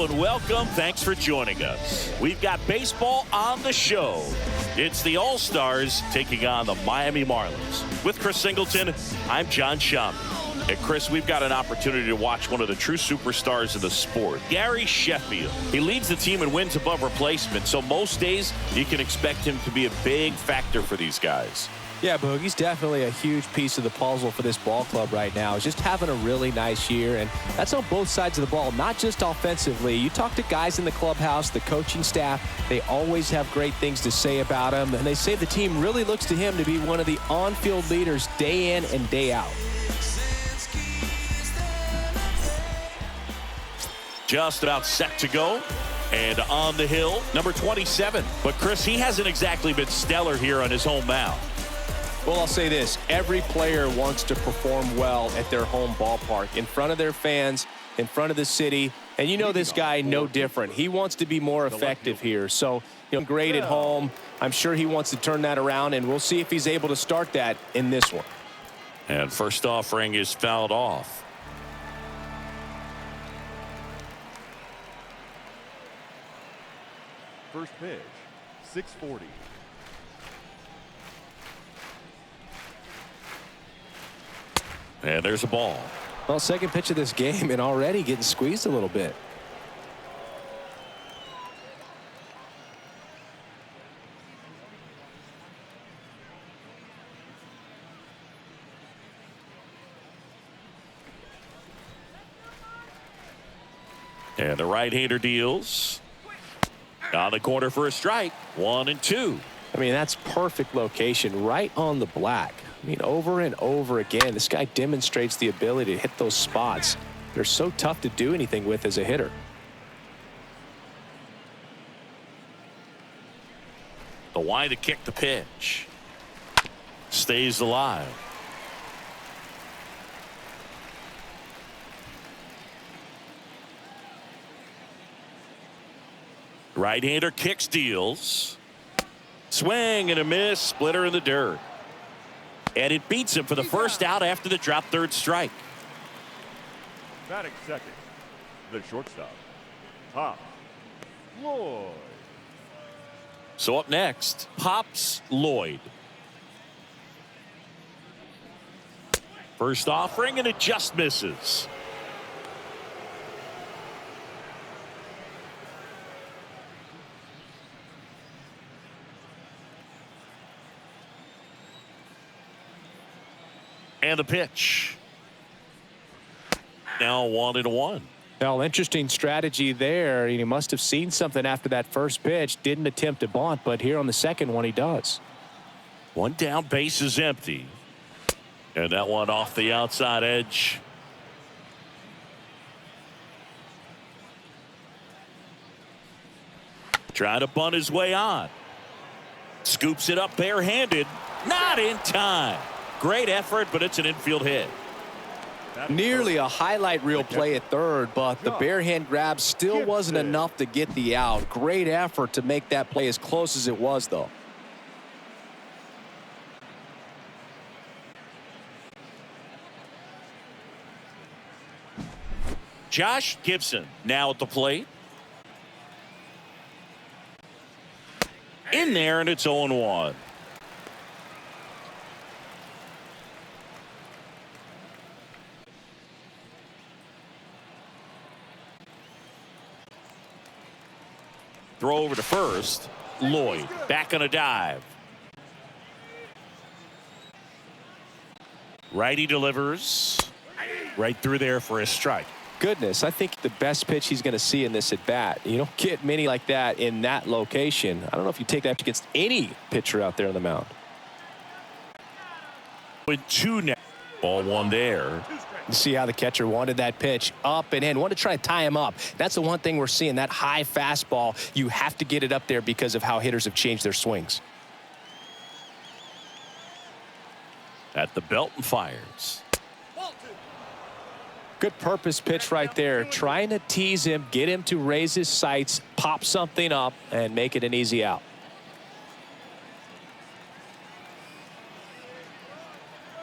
Hello and welcome. Thanks for joining us. We've got baseball on the show. It's the All-Stars taking on the Miami Marlins. With Chris Singleton, I'm John Shammy. And Chris, we've got an opportunity to watch one of the true superstars of the sport, Gary Sheffield. He leads the team in wins above replacement, so most days you can expect him to be a big factor for these guys. Yeah, Boog, he's definitely a huge piece of the puzzle for this ball club right now. He's just having a really nice year, and that's on both sides of the ball, not just offensively. You talk to guys in the clubhouse, the coaching staff, they always have great things to say about him, and they say the team really looks to him to be one of the on-field leaders day in and day out. Just about set to go. And on the hill, number 27. But Chris, he hasn't exactly been stellar here on his home mound. Well, I'll say this. Every player wants to perform well at their home ballpark, in front of their fans, in front of the city. And you know this guy no different. He wants to be more effective here. So, great at home. I'm sure he wants to turn that around, and we'll see if he's able to start that in this one. And first offering is fouled off. First pitch, 640. And there's a ball. Well, second pitch of this game and already getting squeezed a little bit. And the right-hander deals. On the corner for a strike. 1-2. I mean, that's perfect location right on the black. I mean, over and over again, this guy demonstrates the ability to hit those spots. They're so tough to do anything with as a hitter. The wide to kick the pitch. Stays alive. Right-hander kicks, deals. Swing and a miss. Splitter in the dirt. And it beats him for the first out after the drop third strike. Batting second, the shortstop, Pop Lloyd. So up next, Pops Lloyd. First offering, and it just misses. And the pitch. Now 1-1. Well, interesting strategy there. He must have seen something after that first pitch. Didn't attempt to bunt, but here on the second one he does. One down, base is empty. And that one off the outside edge. Trying to bunt his way on. Scoops it up barehanded. Not in time. Great effort, but it's an infield hit. Nearly a highlight reel play at third, but the bare hand grab still wasn't enough to get the out. Great effort to make that play as close as it was, though. Josh Gibson now at the plate. In there, and it's 0-1. Throw over to first. Lloyd back on a dive. Righty delivers. Right through there for a strike. Goodness, I think the best pitch he's going to see in this at bat. You don't get many like that in that location. I don't know if you take that against any pitcher out there on the mound. With 2 now. Ball 1 there. You see how the catcher wanted that pitch up and in. Wanted to try to tie him up. That's the one thing we're seeing, that high fastball. You have to get it up there because of how hitters have changed their swings. At the belt and fires. Good purpose pitch right there. Trying to tease him, get him to raise his sights, pop something up, and make it an easy out.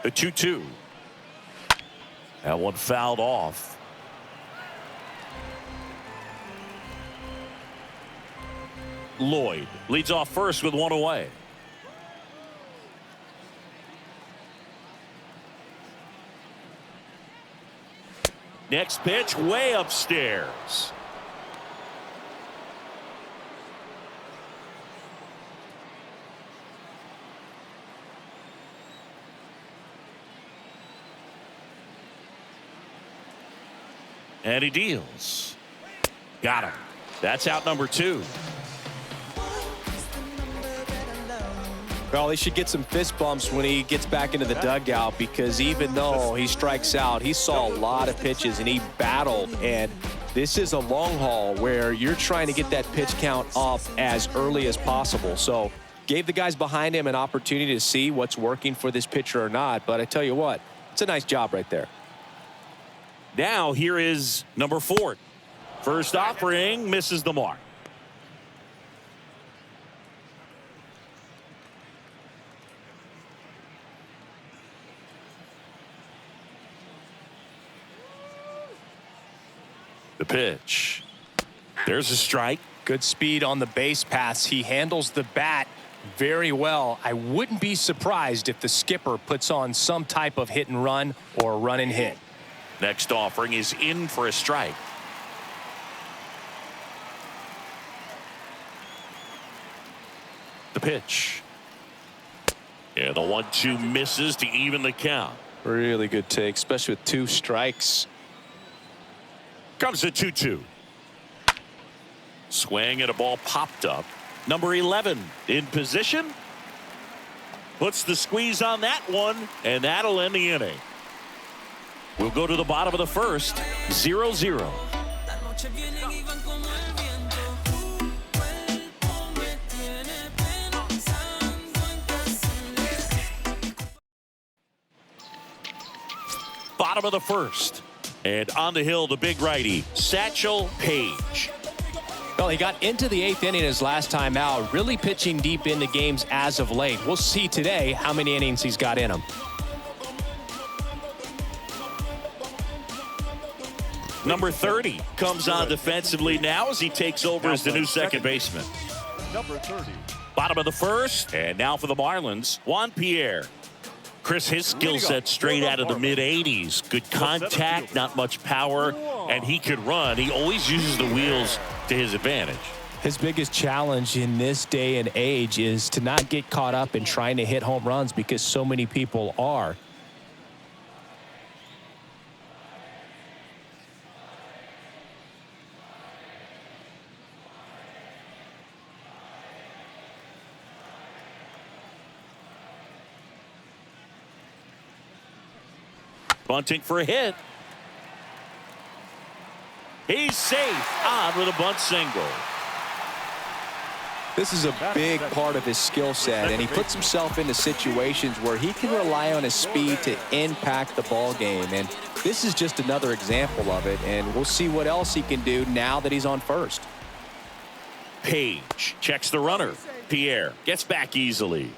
The 2-2. That one fouled off. Lloyd leads off first with one away. Next pitch way upstairs. And he deals. Got him. That's out number 2. Well, he should get some fist bumps when he gets back into the dugout, because even though he strikes out, he saw a lot of pitches and he battled. And this is a long haul where you're trying to get that pitch count up as early as possible. So gave the guys behind him an opportunity to see what's working for this pitcher or not. But I tell you what, it's a nice job right there. Now here is number 4. First offering misses the mark. The pitch. There's a strike. Good speed on the base paths. He handles the bat very well. I wouldn't be surprised if the skipper puts on some type of hit and run or run and hit. Next offering is in for a strike. The pitch. Yeah, the 1-2 misses to even the count. Really good take, especially with 2 strikes. Comes the 2-2. Swing and a ball popped up. Number 11 in position. Puts the squeeze on that one, and that'll end the inning. We'll go to the bottom of the first. 0-0. Bottom of the first. And on the hill, the big righty, Satchel Paige. Well, he got into the 8th inning his last time out, really pitching deep into games as of late. We'll see today how many innings he's got in him. Number 30 comes on defensively now as he takes over as the new second baseman. Number 30. Bottom of the first, and now for the Marlins, Juan Pierre. Chris, his skill set straight out of the mid-80s. Good contact, not much power, and he could run. He always uses the wheels to his advantage. His biggest challenge in this day and age is to not get caught up in trying to hit home runs, because so many people are. Bunting for a hit. He's safe on with a bunt single. This is a big part of his skill set, and he puts himself into situations where he can rely on his speed to impact the ball game. And this is just another example of it, and we'll see what else he can do now that he's on first. Page checks the runner. Pierre gets back easily.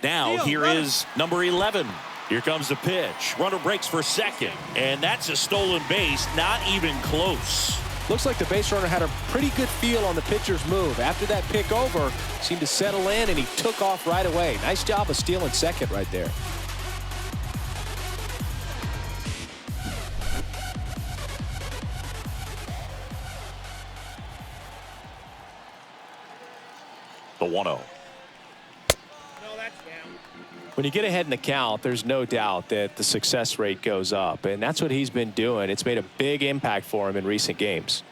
Now here is number 11. Here comes the pitch. Runner breaks for second, and that's a stolen base. Not even close. Looks like the base runner had a pretty good feel on the pitcher's move. After that pick over, seemed to settle in, and he took off right away. Nice job of stealing second right there. The 1-0. When you get ahead in the count, there's no doubt that the success rate goes up, and that's what he's been doing. It's made a big impact for him in recent games.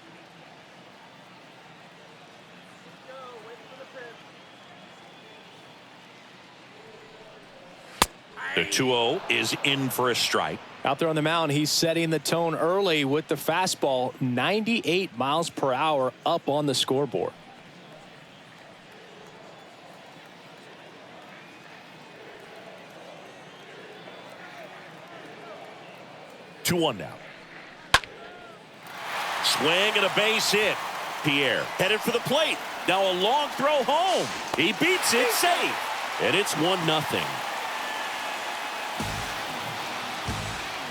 The 2-0 is in for a strike. Out there on the mound, he's setting the tone early with the fastball, 98 miles per hour up on the scoreboard. 2-1 now. Swing and a base hit. Pierre headed for the plate. Now a long throw home. He beats it safe. And it's 1-0.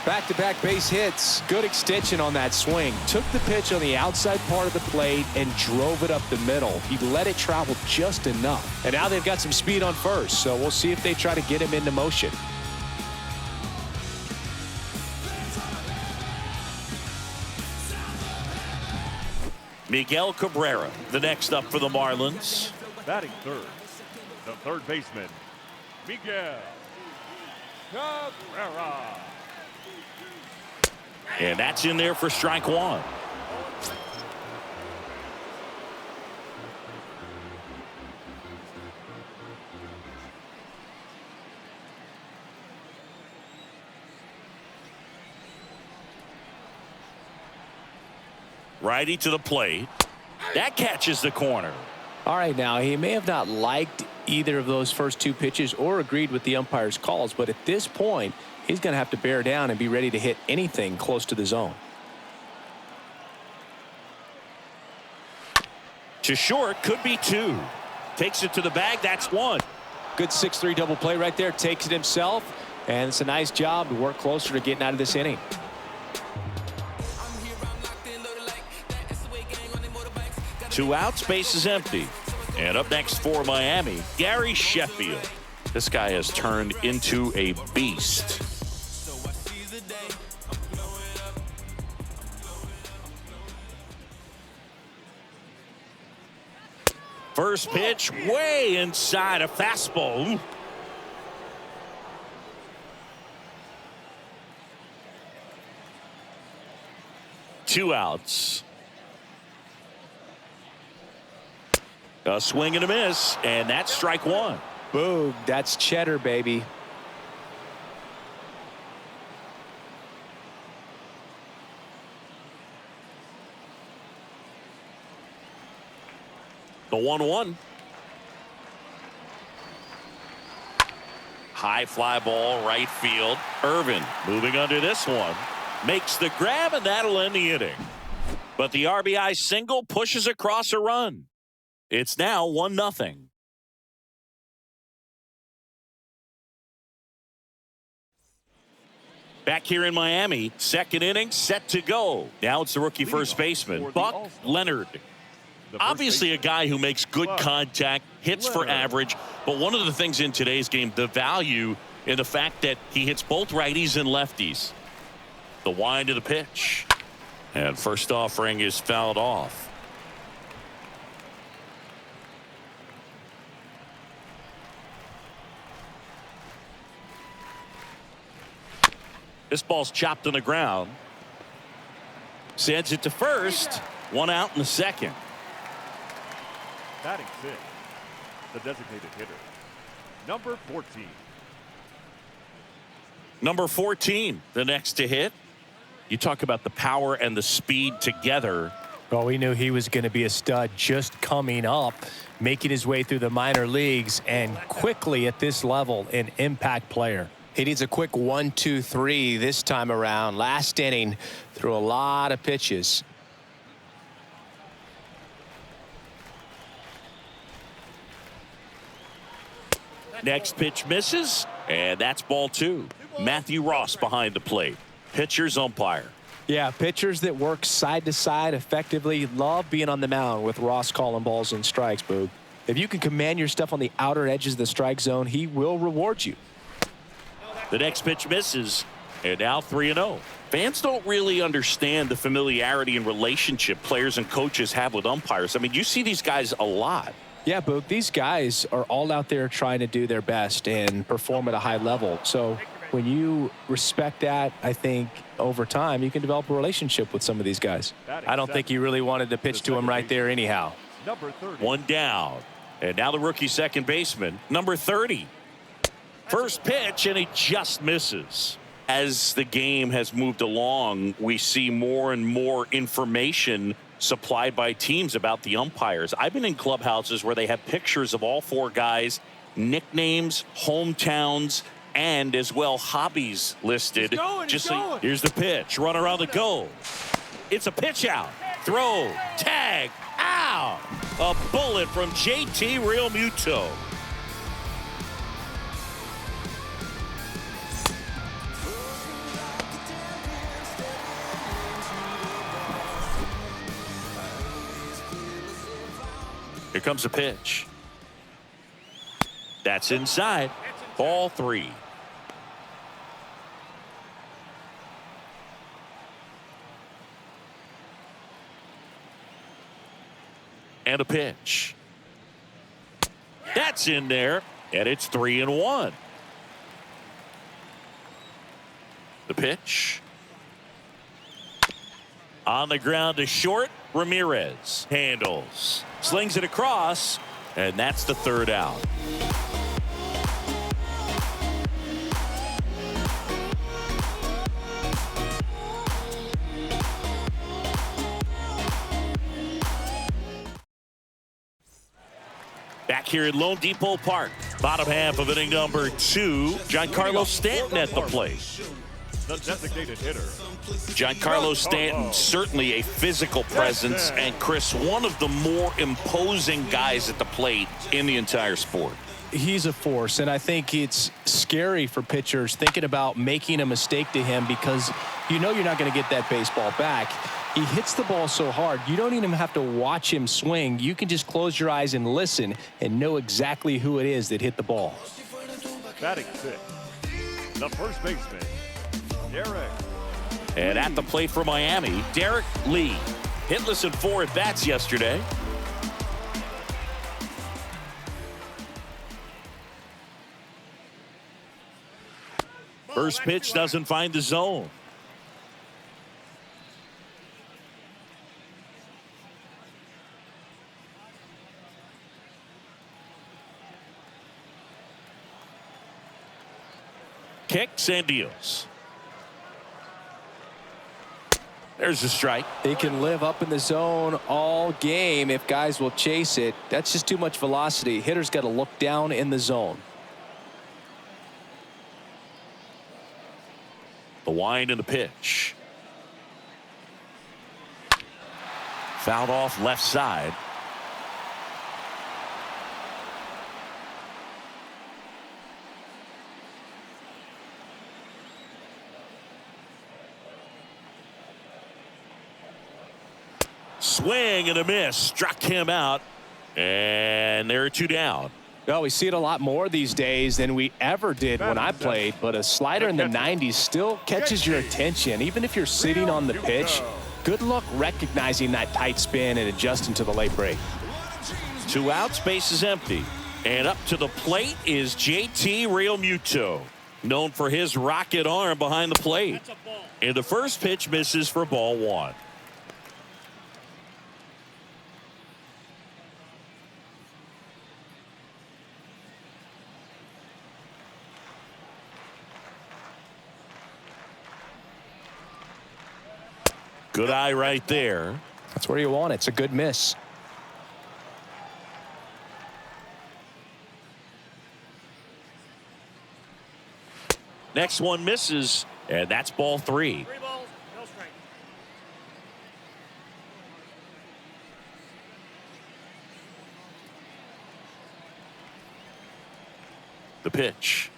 Back-to-back base hits. Good extension on that swing. Took the pitch on the outside part of the plate and drove it up the middle. He let it travel just enough. And now they've got some speed on first, so we'll see if they try to get him into motion. Miguel Cabrera, the next up for the Marlins. Batting third, the third baseman, Miguel Cabrera. And that's in there for strike one. Righty to the plate. That catches the corner. All right, now he may have not liked either of those first two pitches or agreed with the umpire's calls, but at this point, he's going to have to bear down and be ready to hit anything close to the zone. To short, could be two. Takes it to the bag, that's one. Good 6-3 double play right there. Takes it himself, and it's a nice job to work closer to getting out of this inning. Two outs, base is empty. And up next for Miami, Gary Sheffield. This guy has turned into a beast. First pitch way inside, a fastball. Two outs. A swing and a miss, and that's strike one. Boom, that's cheddar, baby. The 1-1. High fly ball, right field. Irvin moving under this one. Makes the grab, and that'll end the inning. But the RBI single pushes across a run. It's now 1-0. Back here in Miami, second inning set to go. Now it's the rookie first baseman, Buck Leonard. Obviously a guy who makes good contact, hits for average, but one of the things in today's game, the value in the fact that he hits both righties and lefties. The wind of the pitch. And first offering is fouled off. This ball's chopped on the ground. Sends it to first. One out in the second. Batting sixth, the designated hitter, number 14. Number 14, the next to hit. You talk about the power and the speed together. Well, we knew he was going to be a stud just coming up, making his way through the minor leagues, and quickly at this level, an impact player. He needs a quick 1-2-3 this time around. Last inning, threw a lot of pitches. Next pitch misses, and that's ball two. Matthew Ross behind the plate. Pitcher's umpire. Yeah, pitchers that work side to side effectively love being on the mound with Ross calling balls and strikes, Boog. If you can command your stuff on the outer edges of the strike zone, he will reward you. The next pitch misses, and now 3-0. Fans don't really understand the familiarity and relationship players and coaches have with umpires. I mean, you see these guys a lot. Yeah, Boog, these guys are all out there trying to do their best and perform at a high level. So when you respect that, I think over time you can develop a relationship with some of these guys. I don't think he really wanted to pitch to him right there anyhow. Number 30. One down. And now the rookie second baseman, number 30. First pitch, and he just misses. As the game has moved along, we see more and more information supplied by teams about the umpires. I've been in clubhouses where they have pictures of all four guys, nicknames, hometowns, and as well hobbies listed. Here's the pitch. Run around the goal. It's a pitch out. Throw. Tag. Out. A bullet from JT Realmuto. comes a pitch. That's inside. Ball 3. And a pitch. That's in there, and it's 3-1. The pitch. On the ground to short. Ramirez handles. Slings it across, and that's the 3rd out. Back here at Lone Depot Park, bottom half of inning number 2, Giancarlo Stanton at the plate. The designated hitter. Giancarlo Stanton, certainly a physical presence, and Chris, one of the more imposing guys at the plate in the entire sport. He's a force, and I think it's scary for pitchers thinking about making a mistake to him because you know you're not going to get that baseball back. He hits the ball so hard, you don't even have to watch him swing. You can just close your eyes and listen and know exactly who it is that hit the ball. Batting 6th, the first baseman, Derek. And at the plate for Miami, Derek Lee. Hitless in 4 at-bats yesterday. First pitch doesn't find the zone. Kicks and deals. There's a strike. He can live up in the zone all game if guys will chase it. That's just too much velocity. Hitter's got to look down in the zone. The wind and the pitch. Fouled off left side. Swing and a miss. Struck him out. And there are 2 down. Well, we see it a lot more these days than we ever did when I played, but a slider in the 90s still catches your attention. Even if you're sitting on the pitch, good luck recognizing that tight spin and adjusting to the late break. 2 outs, base is empty. And up to the plate is JT Realmuto, known for his rocket arm behind the plate. And the first pitch misses for ball 1. Good eye right there. That's where you want it. It's a good miss. Next one misses, and that's ball 3. 3 balls, no strike. The pitch.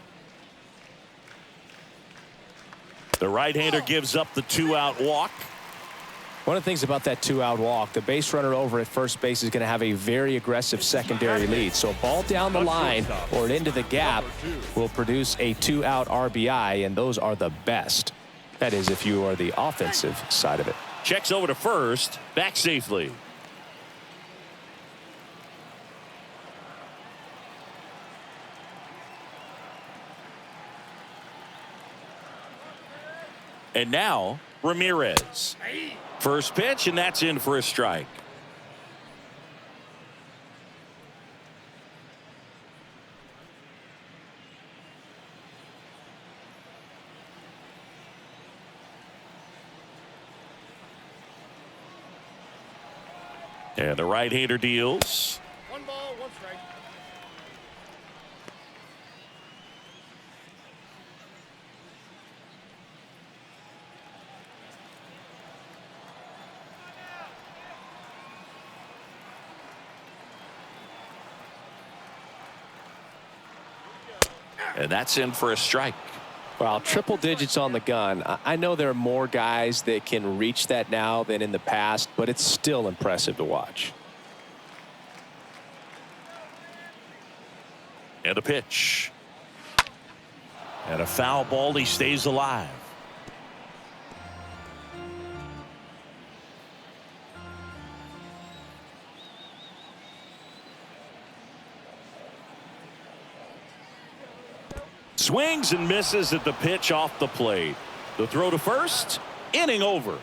The right-hander gives up the 2-out walk. One of the things about that 2-out walk, the base runner over at first base is going to have a very aggressive secondary lead. So a ball down the line or into the gap will produce a 2-out RBI, and those are the best. That is, if you are the offensive side of it. Checks over to first, back safely. And now Ramirez. First pitch, and that's in for a strike. And the right-hander deals. 1 ball, 1 strike. And that's in for a strike. Well, triple digits on the gun. I know there are more guys that can reach that now than in the past, but it's still impressive to watch. And a pitch. And a foul ball. He stays alive. Swings and misses at the pitch off the plate. The throw to first. Inning over.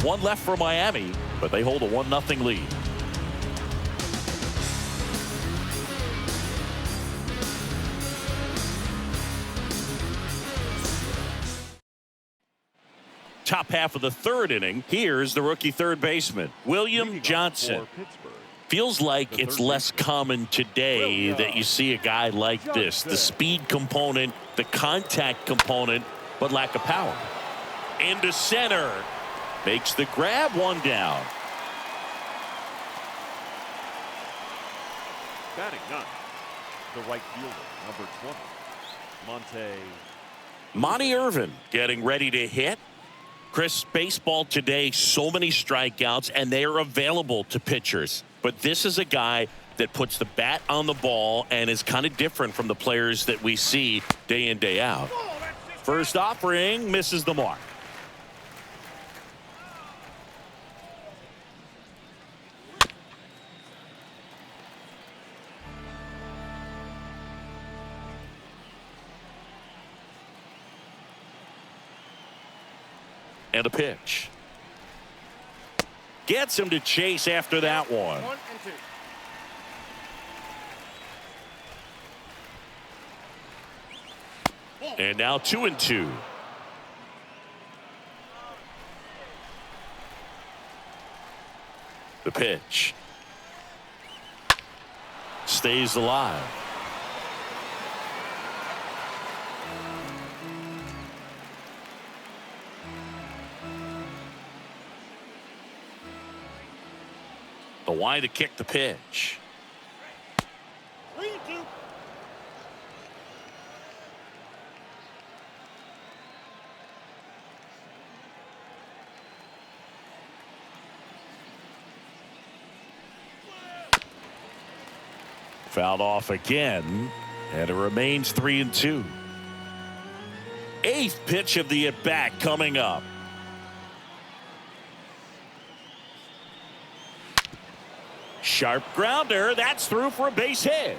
One left for Miami, but they hold a 1-0 lead. Top half of the third inning. Here's the rookie third baseman, William Johnson. Feels like it's less common today that you see a guy like this. The speed component, the contact component, but lack of power. Into center. Makes the grab, one down. Batting ninth, the right fielder, number 20, Monty Irvin getting ready to hit. Chris, baseball today, so many strikeouts, and they are available to pitchers. But this is a guy that puts the bat on the ball and is kind of different from the players that we see day in, day out. First offering misses the mark. And a pitch. Gets him to chase after that one. 1 and 2. And now 2-2. The pitch. Stays alive. The wide to kick the pitch. 3-2. Fouled off again, and it remains 3-2. Eighth pitch of the at-bat coming up. Sharp grounder. That's through for a base hit.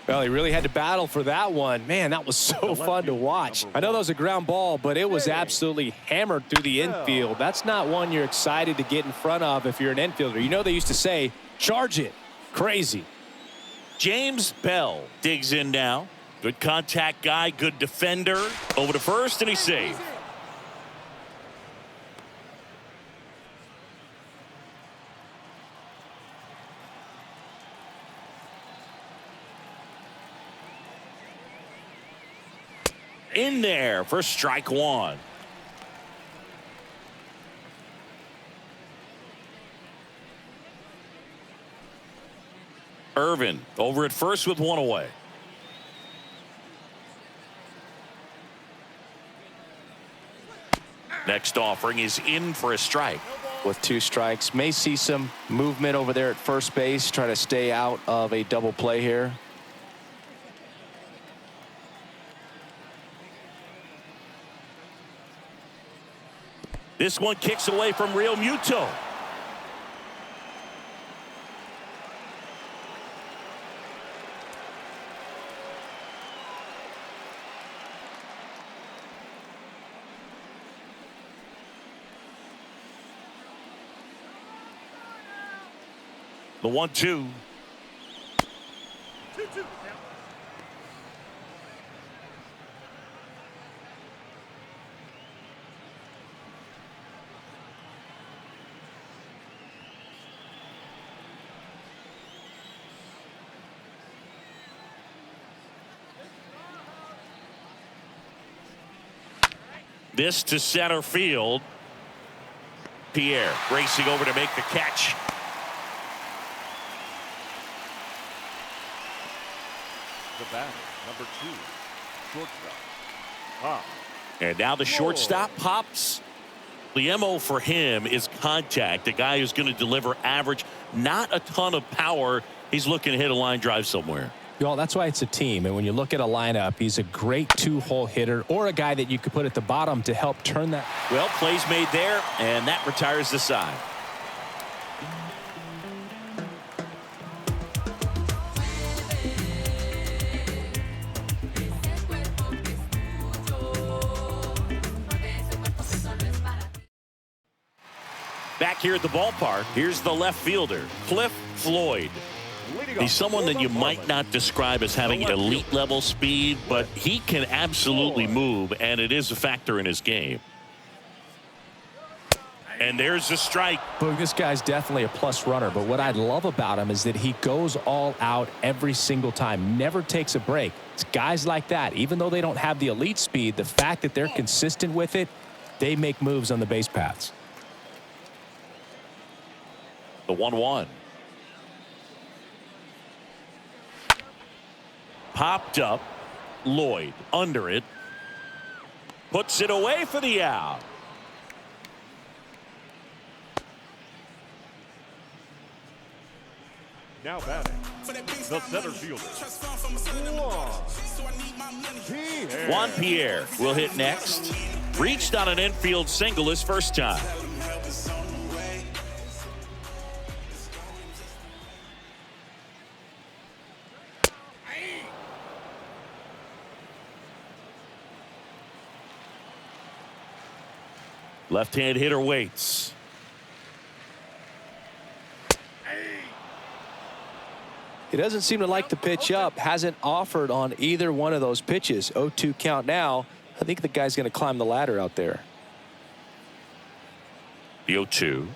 Well, he really had to battle for that one. Man, that was so fun to watch. I know that was a ground ball, but it was absolutely hammered through the infield. That's not one you're excited to get in front of if you're an infielder. You know they used to say, charge it. Crazy. James Bell digs in now. Good contact guy, good defender. Over to first, and he's safe. In there for strike one. Irvin over at first with one away. Next offering is in for a strike. With 2 strikes, may see some movement over there at first base, try to stay out of a double play here. This one kicks away from Real Muto. The 1-2. 2-2. This to center field. Pierre racing over to make the catch. The batter, number 2, shortstop. And now the shortstop pops. The MO for him is contact. A guy who's going to deliver average, not a ton of power. He's looking to hit a line drive somewhere. Well, that's why it's a team. And when you look at a lineup, he's a great two-hole hitter or a guy that you could put at the bottom to help turn that. Well, plays made there, and that retires the side. Back here at the ballpark, here's the left fielder, Cliff Floyd. He's someone that you might not describe as having elite level speed, but he can absolutely move, and it is a factor in his game. And there's the strike. Boog, this guy's definitely a plus runner, but what I love about him is that he goes all out every single time, never takes a break. It's guys like that, even though they don't have the elite speed, the fact that they're consistent with it, they make moves on the base paths. The 1-1. Popped up. Lloyd under it. Puts it away for the out. Now batting, the center fielder, Juan Pierre will hit next. Reached on an infield single his first time. Left-hand hitter waits. He doesn't seem to like the pitch up. Hasn't offered on either one of those pitches. 0-2 count now. I think the guy's going to climb the ladder out there. The 0-2.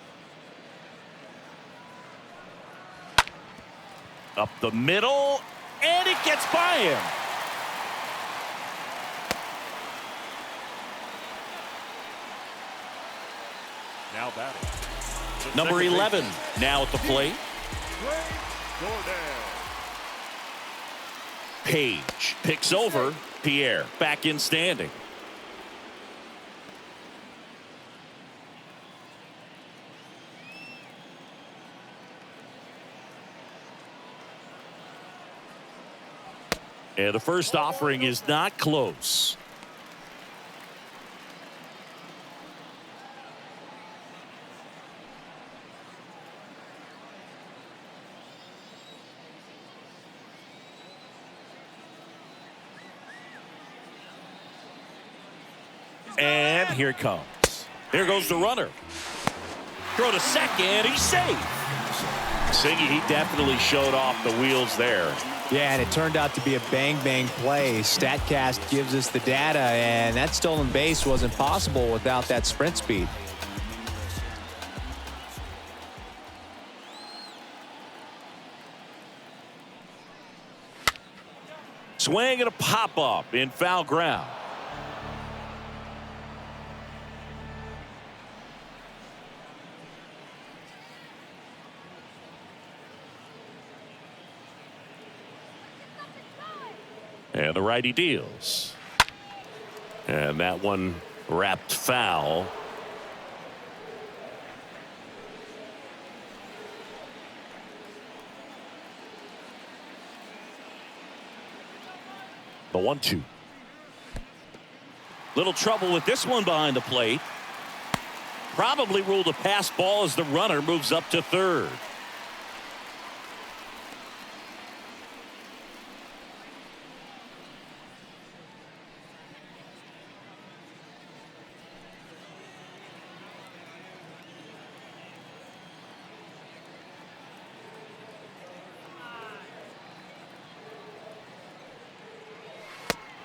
Up the middle, and it gets by him. now batting. Number 11 now at the plate. Page picks over Pierre, back in standing. And the first offering is not close. And here it comes. There goes the runner. Throw to second. He's safe. Singy, he definitely showed off the wheels there. Yeah, and it turned out to be a bang-bang play. StatCast gives us the data, and that stolen base wasn't possible without that sprint speed. Swing and a pop-up in foul ground. And the righty deals. And that one wrapped foul. The 1-2. Little trouble with this one behind the plate. Probably ruled a pass ball as the runner moves up to third.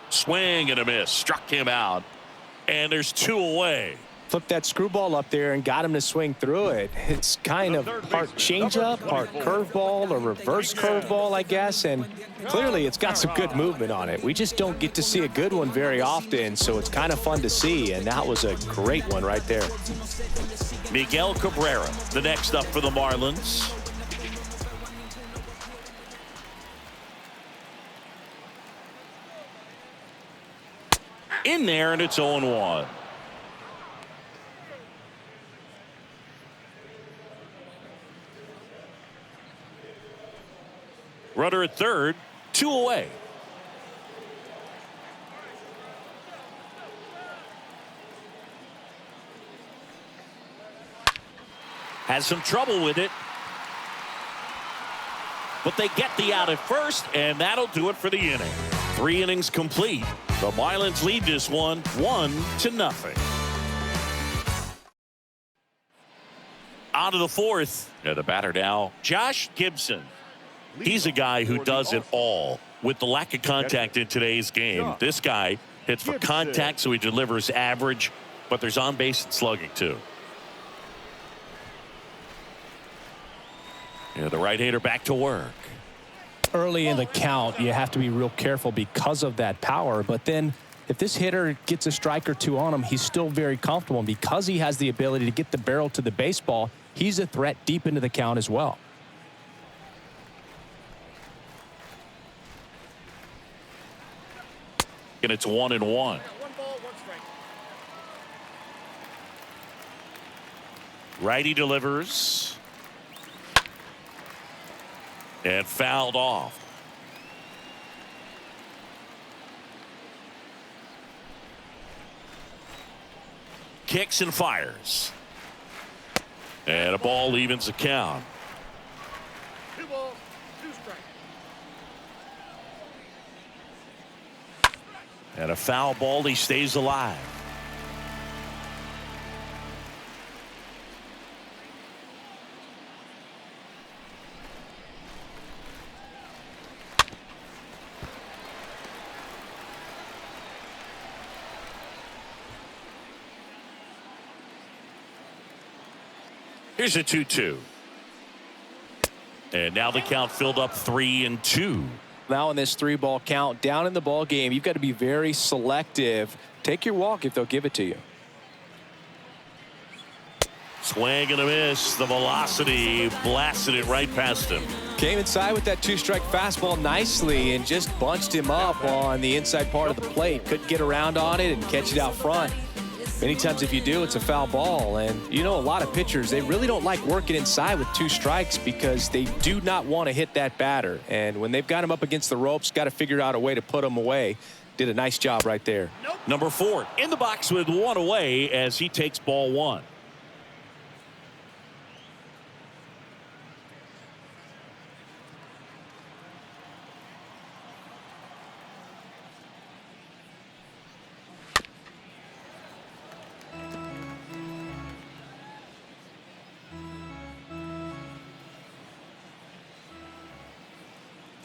Swing and a miss. Struck him out. And there's two away. Flipped that screwball up there and got him to swing through it. It's kind of part changeup, part curveball, or reverse curveball, I guess. And clearly it's got some good movement on it. We just don't get to see a good one very often, so it's kind of fun to see. And that was a great one right there. Miguel Cabrera, the next up for the Marlins. In there, and it's 0-1. Runner at third, 2 away. Has some trouble with it. But they get the out at first, and that'll do it for the inning. 3 innings complete. The Marlins lead this one 1-0. On to the fourth. The batter now, Josh Gibson. He's a guy who does it all. With the lack of contact in today's game, this guy hits for contact, so he delivers average, but there's on base and slugging too. The right-hander back to work. Early in the count, you have to be real careful because of that power. But then if this hitter gets a strike or two on him, he's still very comfortable. And because he has the ability to get the barrel to the baseball, he's a threat deep into the count as well. And it's 1-1. Righty delivers. And fouled off. Kicks and fires. And a ball evens the count. 2 balls, 2 strikes. And a foul ball, he stays alive. Here's a 2-2. And now the count filled up 3-2. Now in this 3-ball count, down in the ball game, you've got to be very selective. Take your walk if they'll give it to you. Swing and a miss. The velocity blasted it right past him. Came inside with that 2-strike fastball nicely and just bunched him up on the inside part of the plate. Couldn't get around on it and catch it out front. Many times if you do, it's a foul ball. And you know, a lot of pitchers, they really don't like working inside with 2 strikes because they do not want to hit that batter. And when they've got him up against the ropes, got to figure out a way to put him away. Did a nice job right there. Number 4 in the box with 1 away as he takes ball 1.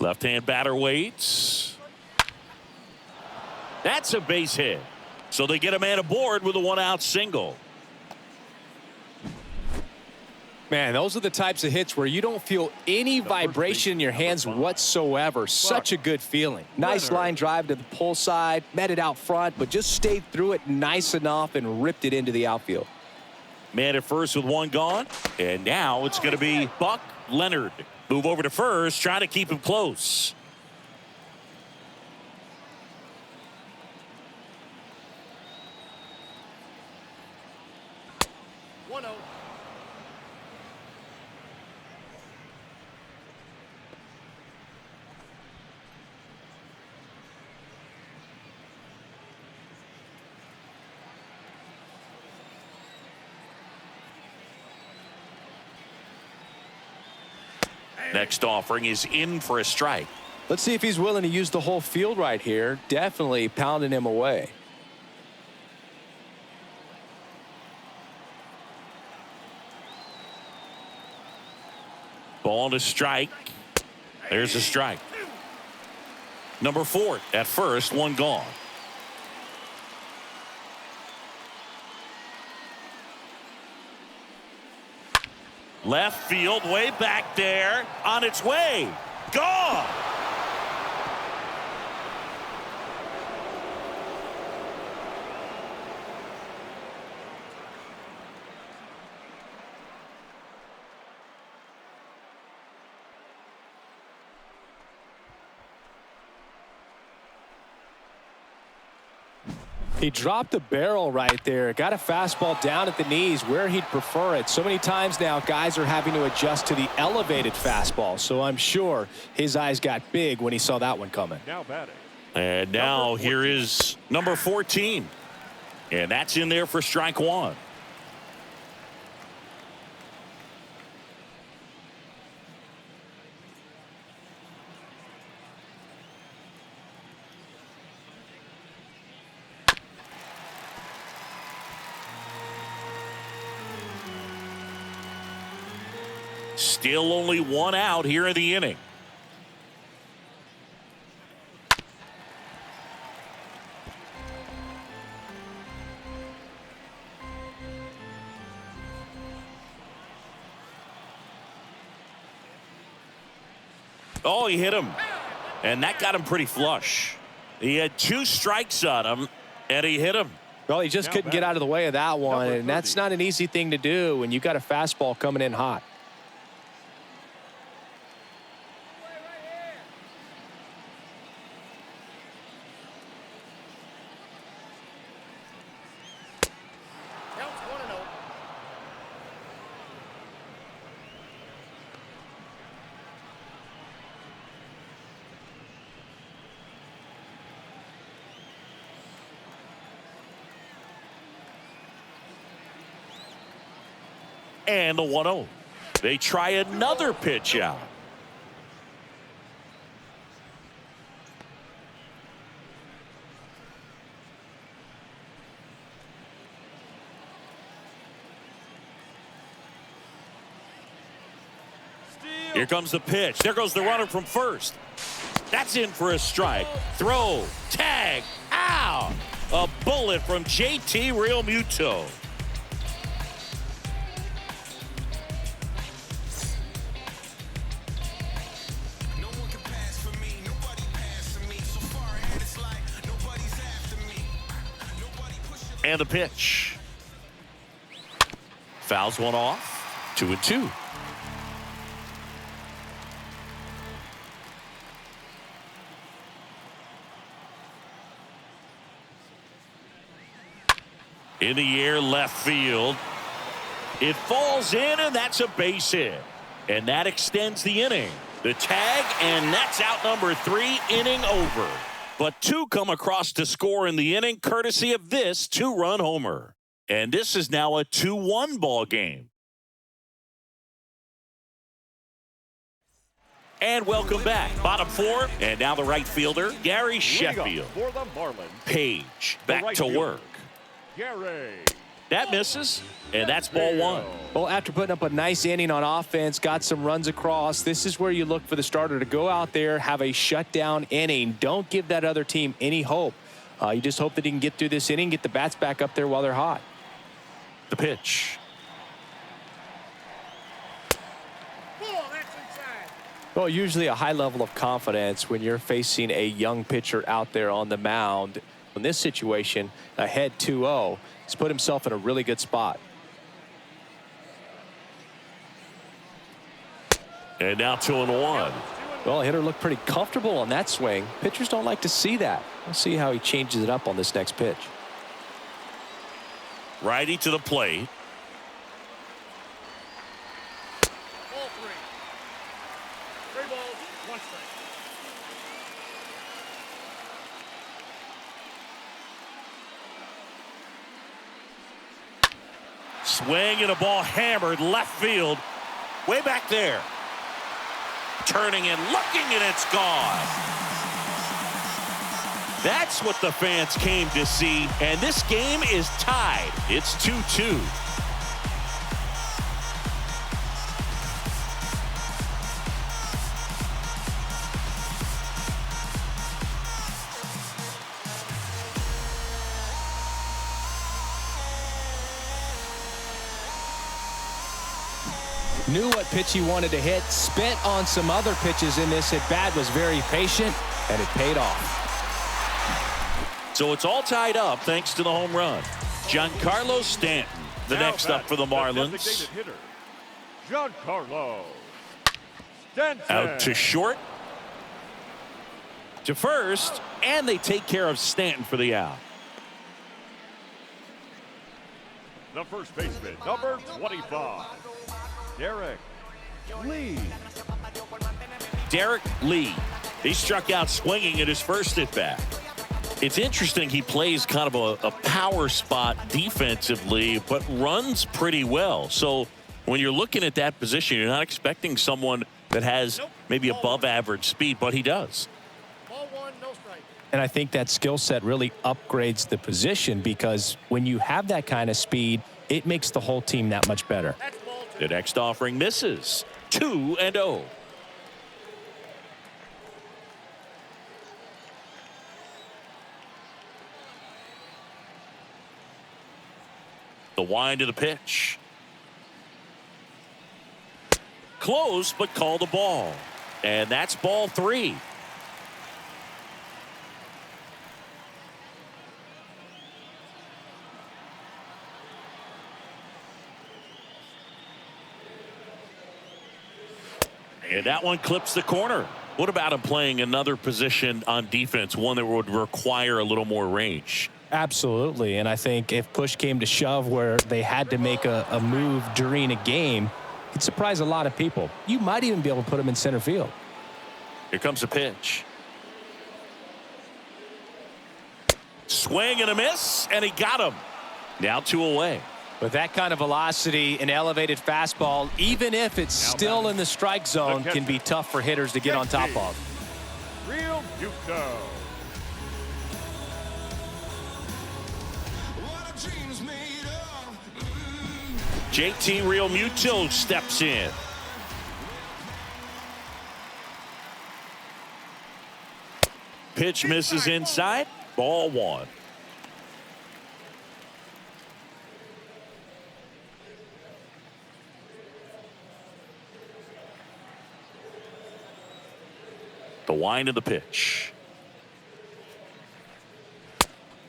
Left-hand batter waits. That's a base hit. So they get a man aboard with a 1-out single. Man, those are the types of hits where you don't feel any vibration in your hands whatsoever. Such a good feeling. Nice line drive to the pull side, met it out front, but just stayed through it nice enough and ripped it into the outfield. Man at first with 1 gone. And now it's going to be Buck Leonard. Move over to first, try to keep him close. Next offering is in for a strike. Let's see if he's willing to use the whole field right here. Definitely pounding him away. Ball to strike. There's a strike. Number 4 at first, 1 gone. Left field, way back there, on its way. Gone! He dropped the barrel right there. Got a fastball down at the knees where he'd prefer it. So many times now guys are having to adjust to the elevated fastball. So I'm sure his eyes got big when he saw that one coming. Now batting. And now here is number 14. And that's in there for strike one. Still only one out here in the inning. Oh, he hit him. And that got him pretty flush. He had 2 strikes on him, and he hit him. Well, he just couldn't get out of the way of that one, and that's not an easy thing to do when you got a fastball coming in hot. And the 1-0. They try another pitch out. Here comes the pitch. There goes the runner from first. That's in for a strike. Throw, tag, out. A bullet from JT Realmuto. And the pitch. Fouls one off. 2-2. In the air, left field. It falls in, and that's a base hit. And that extends the inning. The tag, and that's out number 3, inning over. But 2 come across to score in the inning, courtesy of this 2-run homer. And this is now a 2-1 ball game. And welcome back. Bottom 4, and now the right fielder, Gary Sheffield. For the Marlins, Page back to work. Gary. That misses, and that's ball 1. Well, after putting up a nice inning on offense, got some runs across, this is where you look for the starter to go out there, have a shutdown inning. Don't give that other team any hope. You just hope that he can get through this inning, get the bats back up there while they're hot. The pitch. Well, usually a high level of confidence when you're facing a young pitcher out there on the mound. In this situation, ahead 2-0, he's put himself in a really good spot. And now 2-1. Well, hitter looked pretty comfortable on that swing. Pitchers don't like to see that. We'll see how he changes it up on this next pitch. Righty to the plate. Ball 3. 3 balls, 1 strike. Swing and a ball hammered left field. Way back there. Turning and looking, and it's gone. That's what the fans came to see, and this game is tied. It's 2-2. Knew what pitch he wanted to hit, spent on some other pitches in this at bat, was very patient, and it paid off. So it's all tied up thanks to the home run. Giancarlo Stanton, the next up for the Marlins. Designated hitter, Giancarlo Stanton. Out to short. To first, and they take care of Stanton for the out. The first baseman, number 25, Derek Lee. Derek Lee. He struck out swinging at his first at-bat. It's interesting he plays kind of a power spot defensively, but runs pretty well. So when you're looking at that position, you're not expecting someone that has maybe above average speed, but he does. And I think that skill set really upgrades the position, because when you have that kind of speed, it makes the whole team that much better. The next offering misses. 2-0. The wind of the pitch. Close, but call the ball. And that's ball 3. And that one clips the corner. What about him playing another position on defense, one that would require a little more range? Absolutely. And I think if push came to shove where they had to make a move during a game, it'd surprise a lot of people. You might even be able to put him in center field. Here comes a pitch. Swing and a miss, and he got him. Now 2 away. With that kind of velocity, an elevated fastball, even if it's still in the strike zone, can be tough for hitters to get on top of. Real Muto. JT Real Muto steps in. Pitch misses inside. Ball 1. The wind of the pitch.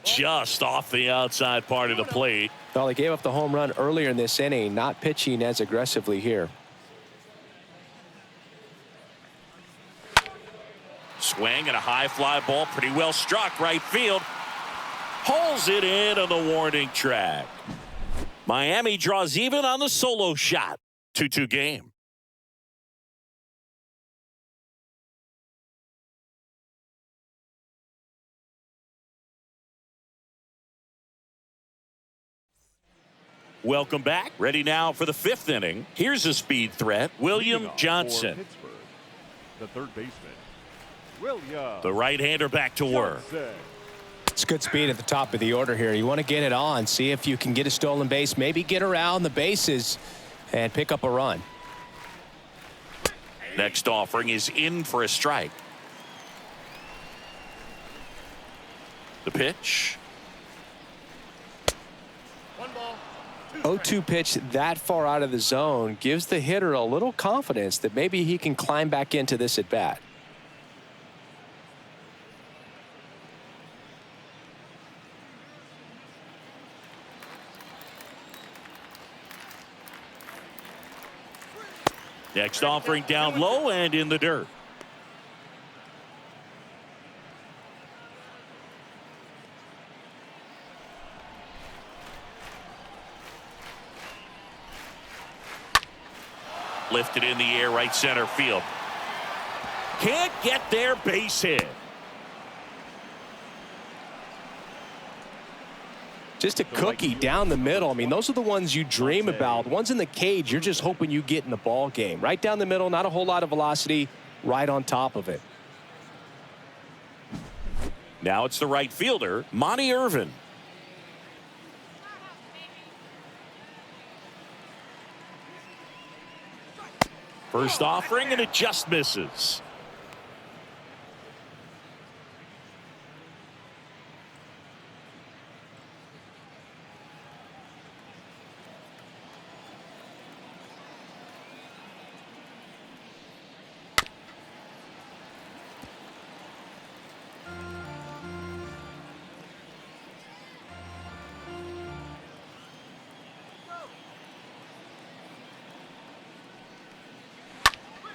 Just off the outside part of the plate. Well, they gave up the home run earlier in this inning, not pitching as aggressively here. Swing and a high fly ball, pretty well struck right field. Hauls it in on the warning track. Miami draws even on the solo shot. 2-2 game. Welcome back. Ready now for the 5th inning. Here's a speed threat, William Johnson. Pittsburgh, the third baseman, William. The right-hander back to work. It's good speed at the top of the order here. You want to get it on, see if you can get a stolen base, maybe get around the bases and pick up a run. Next offering is in for a strike. The pitch. 0-2 pitch that far out of the zone gives the hitter a little confidence that maybe he can climb back into this at bat. Next offering down low and in the dirt. Lifted in the air, right center field. Can't get there, base hit. Just a cookie down the middle. I mean, those are the ones you dream about. Ones in the cage, you're just hoping you get in the ball game. Right down the middle, not a whole lot of velocity, right on top of it. Now it's the right fielder, Monty Irvin. First offering, and it just misses.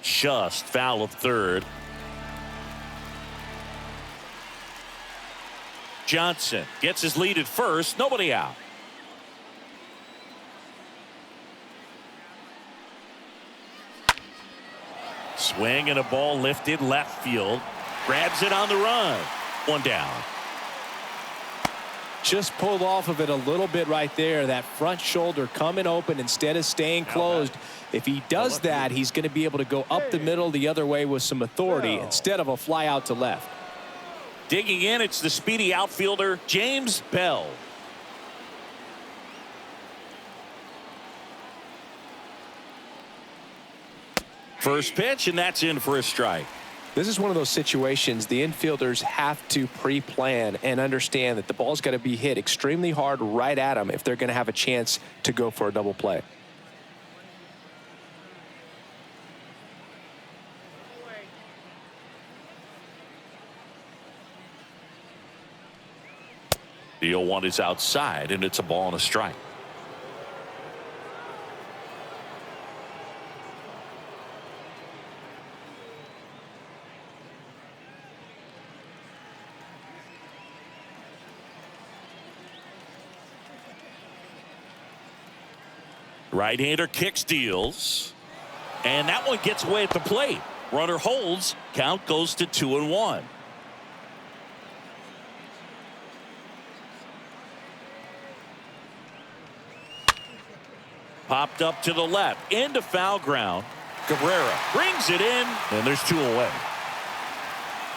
Just foul of third. Johnson gets his lead at first. Nobody out. Swing and a ball lifted left field. Grabs it on the run. One down. Just pulled off of it a little bit right there. That front shoulder coming open instead of staying closed. If he does that, he's going to be able to go up the middle the other way with some authority instead of a fly out to left. Digging in, it's the speedy outfielder, James Bell. First pitch, and that's in for a strike. This is one of those situations the infielders have to pre-plan and understand that the ball's got to be hit extremely hard right at them if they're going to have a chance to go for a double play. The 0-1 is outside, and it's a ball and a strike. Right-hander kicks, deals, and that one gets away at the plate. Runner holds. Count goes to 2-1. Popped up to the left into foul ground. Cabrera brings it in, and there's 2 away.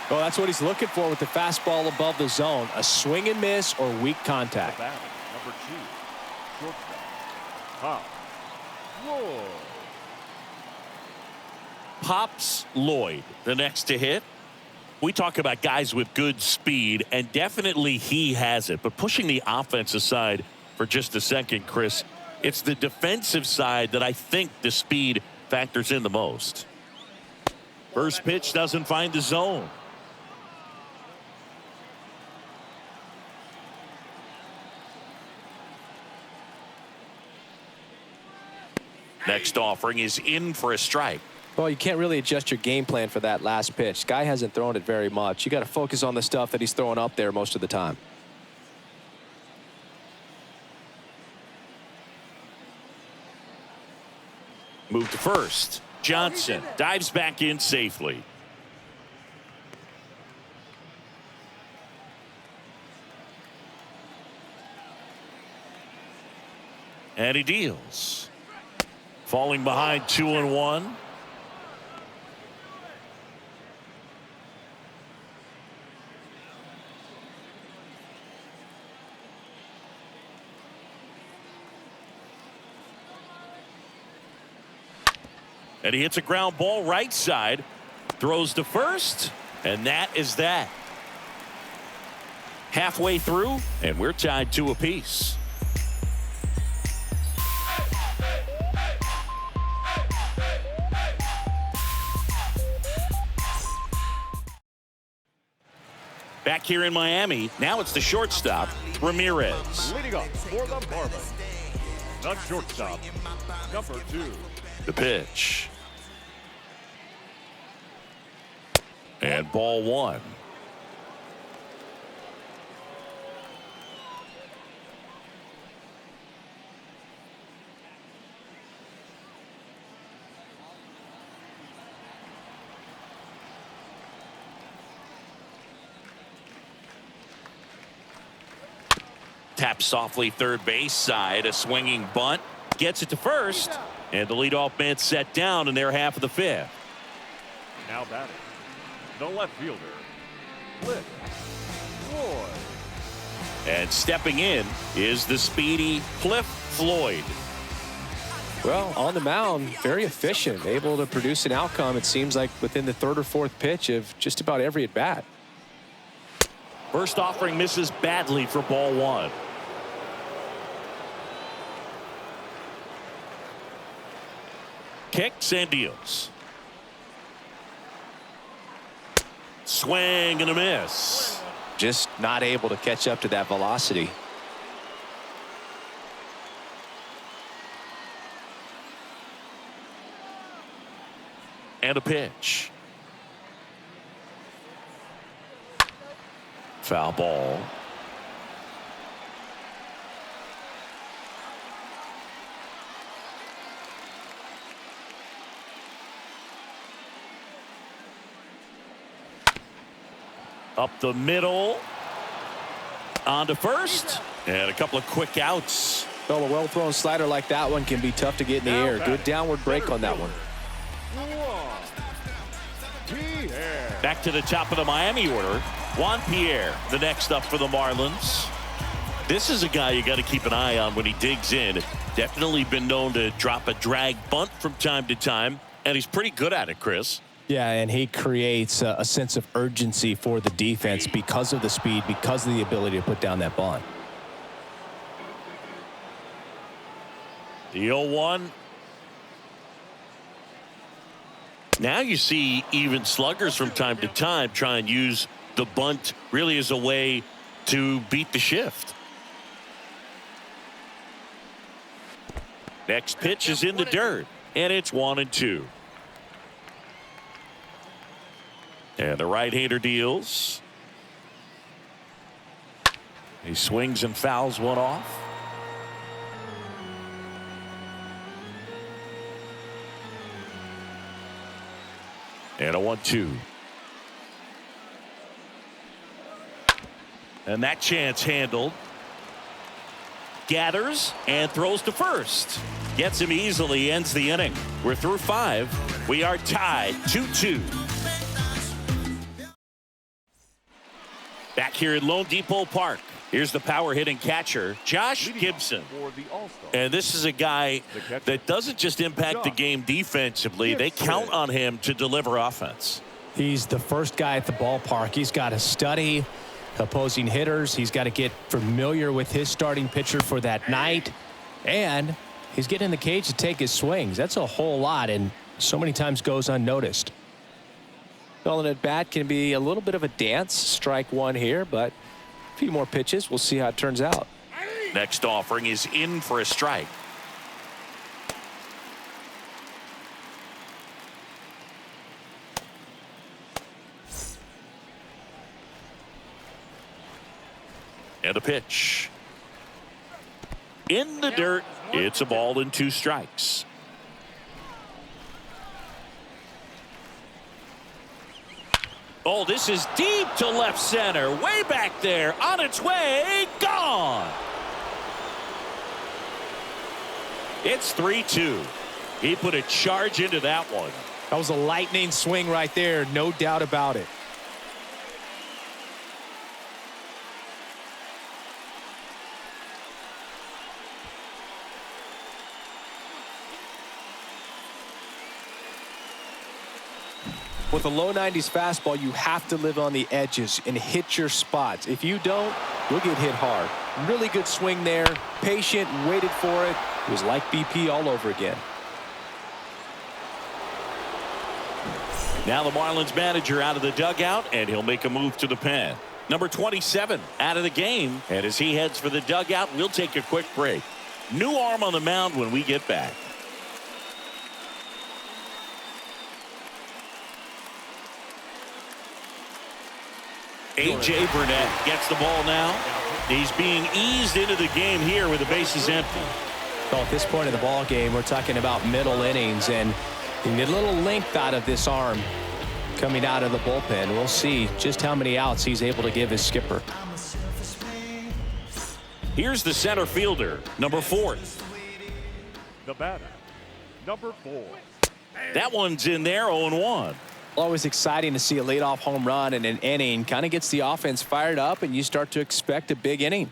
Well, that's what he's looking for with the fastball above the zone. A swing and miss or weak contact. Number 2, shortstop, Lloyd. Pops Lloyd, the next to hit. We talk about guys with good speed, and definitely he has it. But pushing the offense aside for just a second, Chris, it's the defensive side that I think the speed factors in the most. First pitch doesn't find the zone. Next offering is in for a strike. Well, you can't really adjust your game plan for that last pitch. Guy hasn't thrown it very much. You got to focus on the stuff that he's throwing up there most of the time. Move to first. Johnson dives back in safely. And he deals. Falling behind 2-1. And he hits a ground ball right side. Throws to first. And that is that. Halfway through, and we're tied 2 apiece. Back here in Miami, now it's the shortstop, Ramirez. Leading up for the Marlins, the shortstop, number 2. The pitch. And ball 1. Taps softly third base side. A swinging bunt. Gets it to first. And the leadoff man set down in their half of the 5th. Now batting, the left fielder, Cliff Floyd. And stepping in is the speedy Cliff Floyd. Well, on the mound, very efficient, able to produce an outcome, it seems like, within the 3rd or 4th pitch of just about every at-bat. First offering misses badly for ball 1. Kicks and deals. Swing and a miss. Just not able to catch up to that velocity. And a pitch. Foul ball. Up the middle. On to first. And a couple of quick outs. Well, a well-thrown slider like that one can be tough to get in the air. Good downward break on that one. Back to the top of the Miami order. Juan Pierre, the next up for the Marlins. This is a guy you got to keep an eye on when he digs in. Definitely been known to drop a drag bunt from time to time, and he's pretty good at it, Chris. Yeah, and he creates a sense of urgency for the defense because of the speed, because of the ability to put down that bunt. The 0-1. Now you see even sluggers from time to time try and use the bunt really as a way to beat the shift. Next pitch is in the dirt, and it's 1-2. And the right-hander deals. He swings and fouls one off. And a 1-2. And that chance handled. Gathers and throws to first. Gets him easily, ends the inning. We're through 5. We are tied 2-2. Back here at Lone Depot Park. Here's the power hitting catcher, Josh Gibson. And this is a guy that doesn't just impact the game defensively. They count on him to deliver offense. He's the first guy at the ballpark. He's got to study opposing hitters. He's got to get familiar with his starting pitcher for that night. And he's getting in the cage to take his swings. That's a whole lot, and so many times goes unnoticed. Well, an at-bat can be a little bit of a dance. Strike one here, but a few more pitches. We'll see how it turns out. Next offering is in for a strike. And a pitch. In the dirt. It's a ball and 2 strikes. Oh, this is deep to left center. Way back there. On its way. Gone. It's 3-2. He put a charge into that one. That was a lightning swing right there. No doubt about it. With a low 90s fastball, you have to live on the edges and hit your spots. If you don't, you'll get hit hard. Really good swing there. Patient, waited for it. It was like BP all over again. Now the Marlins manager out of the dugout, and he'll make a move to the pen. Number 27 out of the game. And as he heads for the dugout, we'll take a quick break. New arm on the mound when we get back. A.J. Burnett gets the ball now. He's being eased into the game here with the bases empty. Well, at this point in the ball game, we're talking about middle innings, and you need a little length out of this arm coming out of the bullpen. We'll see just how many outs he's able to give his skipper. Here's the center fielder, number 4. The batter, number 4. That one's in there, 0-1. Always exciting to see a leadoff home run in an inning. Kind of gets the offense fired up, and you start to expect a big inning.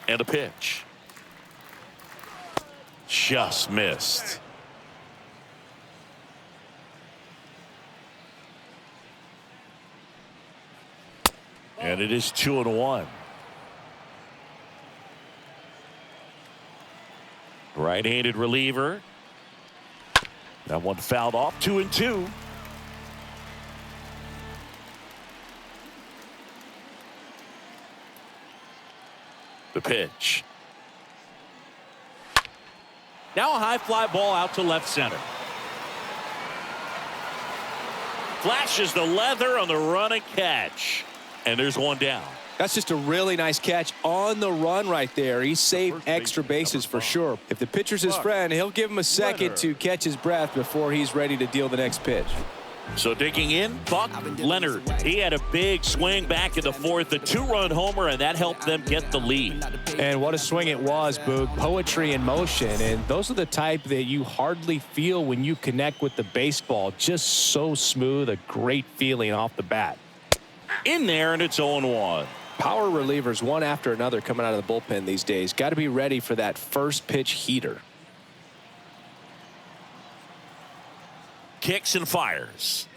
And a pitch. Just missed. And it is 2-1. Right-handed reliever. That one fouled off. 2-2. The pitch. Now a high fly ball out to left center. Flashes the leather on the run and catch. And there's one down. That's just a really nice catch on the run right there. He saved extra bases for sure. If the pitcher's his friend, he'll give him a second to catch his breath before he's ready to deal the next pitch. So digging in, Buck Leonard. He had a big swing back in the fourth, a 2-run homer, and that helped them get the lead. And what a swing it was, Boog. Poetry in motion. And those are the type that you hardly feel when you connect with the baseball. Just so smooth, a great feeling off the bat. In there, and it's 0-1. Power relievers one after another coming out of the bullpen these days. Got to be ready for that first pitch heater. Kicks and fires.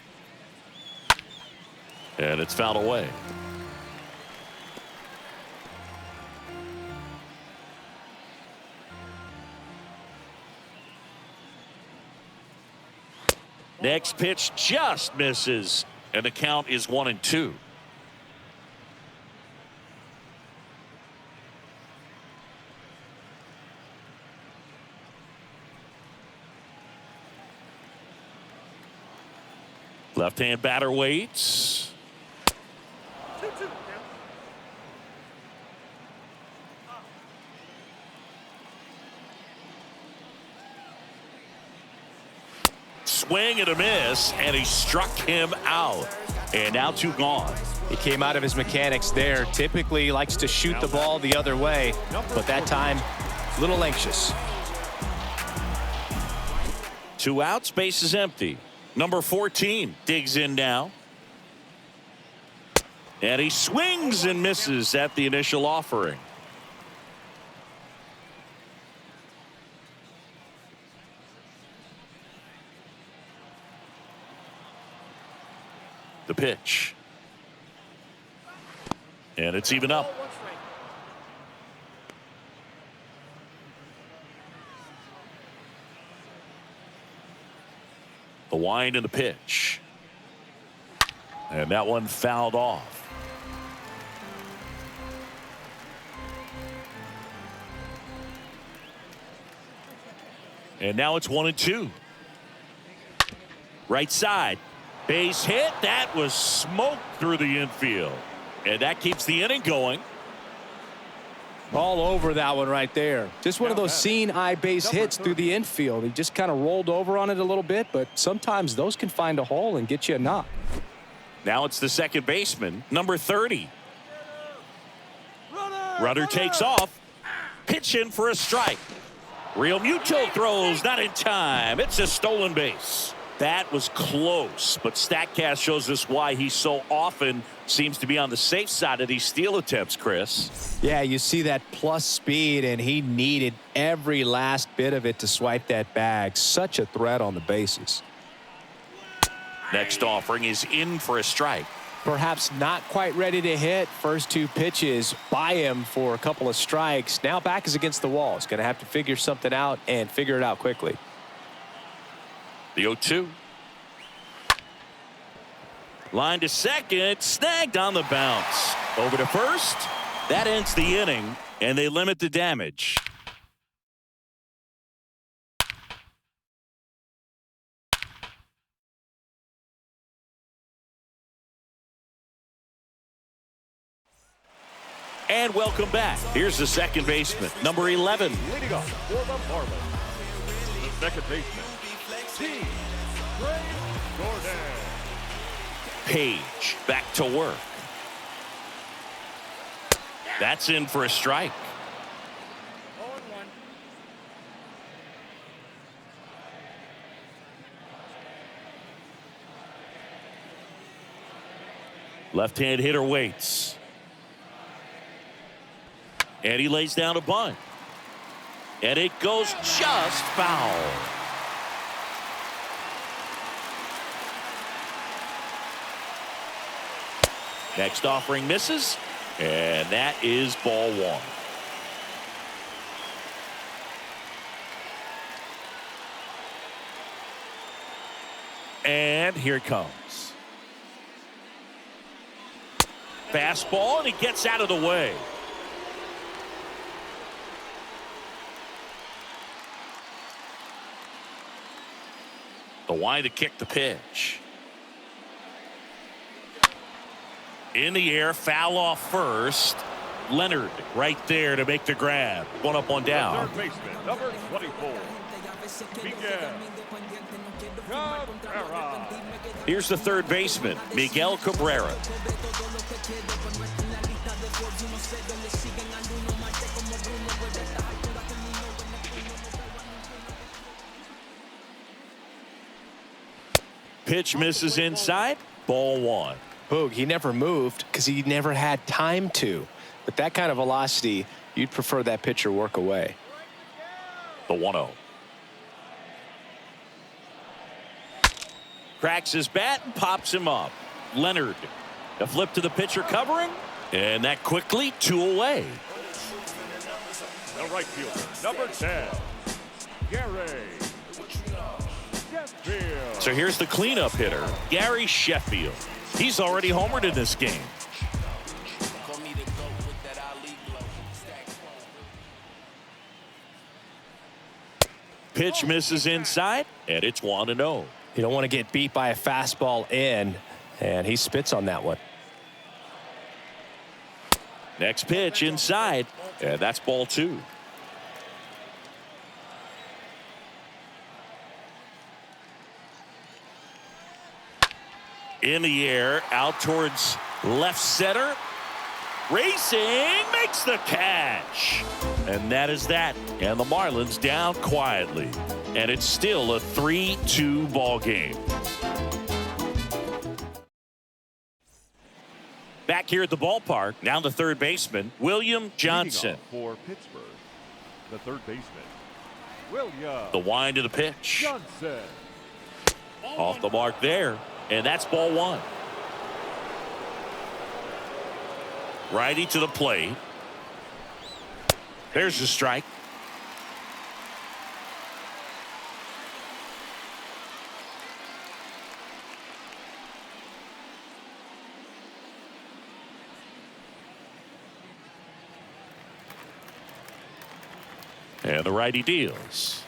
And it's fouled away. Next pitch just misses, and the count is 1-2. Left-hand batter waits. Swing and a miss, and he struck him out. And now 2 gone. He came out of his mechanics there. Typically likes to shoot the ball the other way, but that time, a little anxious. 2 outs, base is empty. Number 14 digs in now. And he swings and misses at the initial offering. The pitch. And it's even up. The wind and the pitch. And that one fouled off. And now it's 1-2. Right side. Base hit. That was smoked through the infield. And that keeps the inning going. All over that one right there. Just one of those seeing eye base hits through the infield. He just kind of rolled over on it a little bit, but sometimes those can find a hole and get you a knock. Now it's the second baseman, number 30. Runner takes off. Pitch in for a strike. Real Muto throws, not in time. It's a stolen base. That was close, but StatCast shows us why he so often seems to be on the safe side of these steal attempts, Chris. Yeah, you see that plus speed, and he needed every last bit of it to swipe that bag. Such a threat on the bases. Next offering is in for a strike. Perhaps not quite ready to hit. First 2 pitches by him for a couple of strikes. Now back is against the wall. He's going to have to figure something out and figure it out quickly. The 0-2. Line to second, snagged on the bounce. Over to first. That ends the inning, and they limit the damage. And welcome back. Here's the second baseman, number 11. Leading off for the Marlins, the second baseman, T. Jordan. Page back to work. That's in for a strike. 0-1. Left-hand hitter waits. And he lays down a bunt. And it goes just foul. Next offering misses. And that is ball 1. And here it comes. Fastball, and he gets out of the way. The wind to kick the pitch. In the air, foul off first. Leonard right there to make the grab. One up, one down. Third baseman, number 24. Miguel Cabrera. Here's the third baseman, Miguel Cabrera. Pitch misses inside. Ball one. Boog, he never moved because he never had time to. With that kind of velocity, you'd prefer that pitcher work away. The 1-0. Cracks his bat and pops him up. Leonard. A flip to the pitcher covering. And that quickly 2 away. The right fielder, number 10. Gary Sheffield. So here's the cleanup hitter, Gary Sheffield. He's already homered in this game. Pitch misses inside, and it's 1-0. You don't want to get beat by a fastball in, and he spits on that one. Next pitch inside, and that's ball 2. In the air, out towards left center. Racing, makes the catch. And that is that. And the Marlins down quietly. And it's still a 3-2 ball game. Back here at the ballpark, now the third baseman, William Johnson. For Pittsburgh, the third baseman, William The wind of the pitch. Johnson. Off the mark there. And that's ball 1. Righty to the plate. There's the strike. And the righty deals.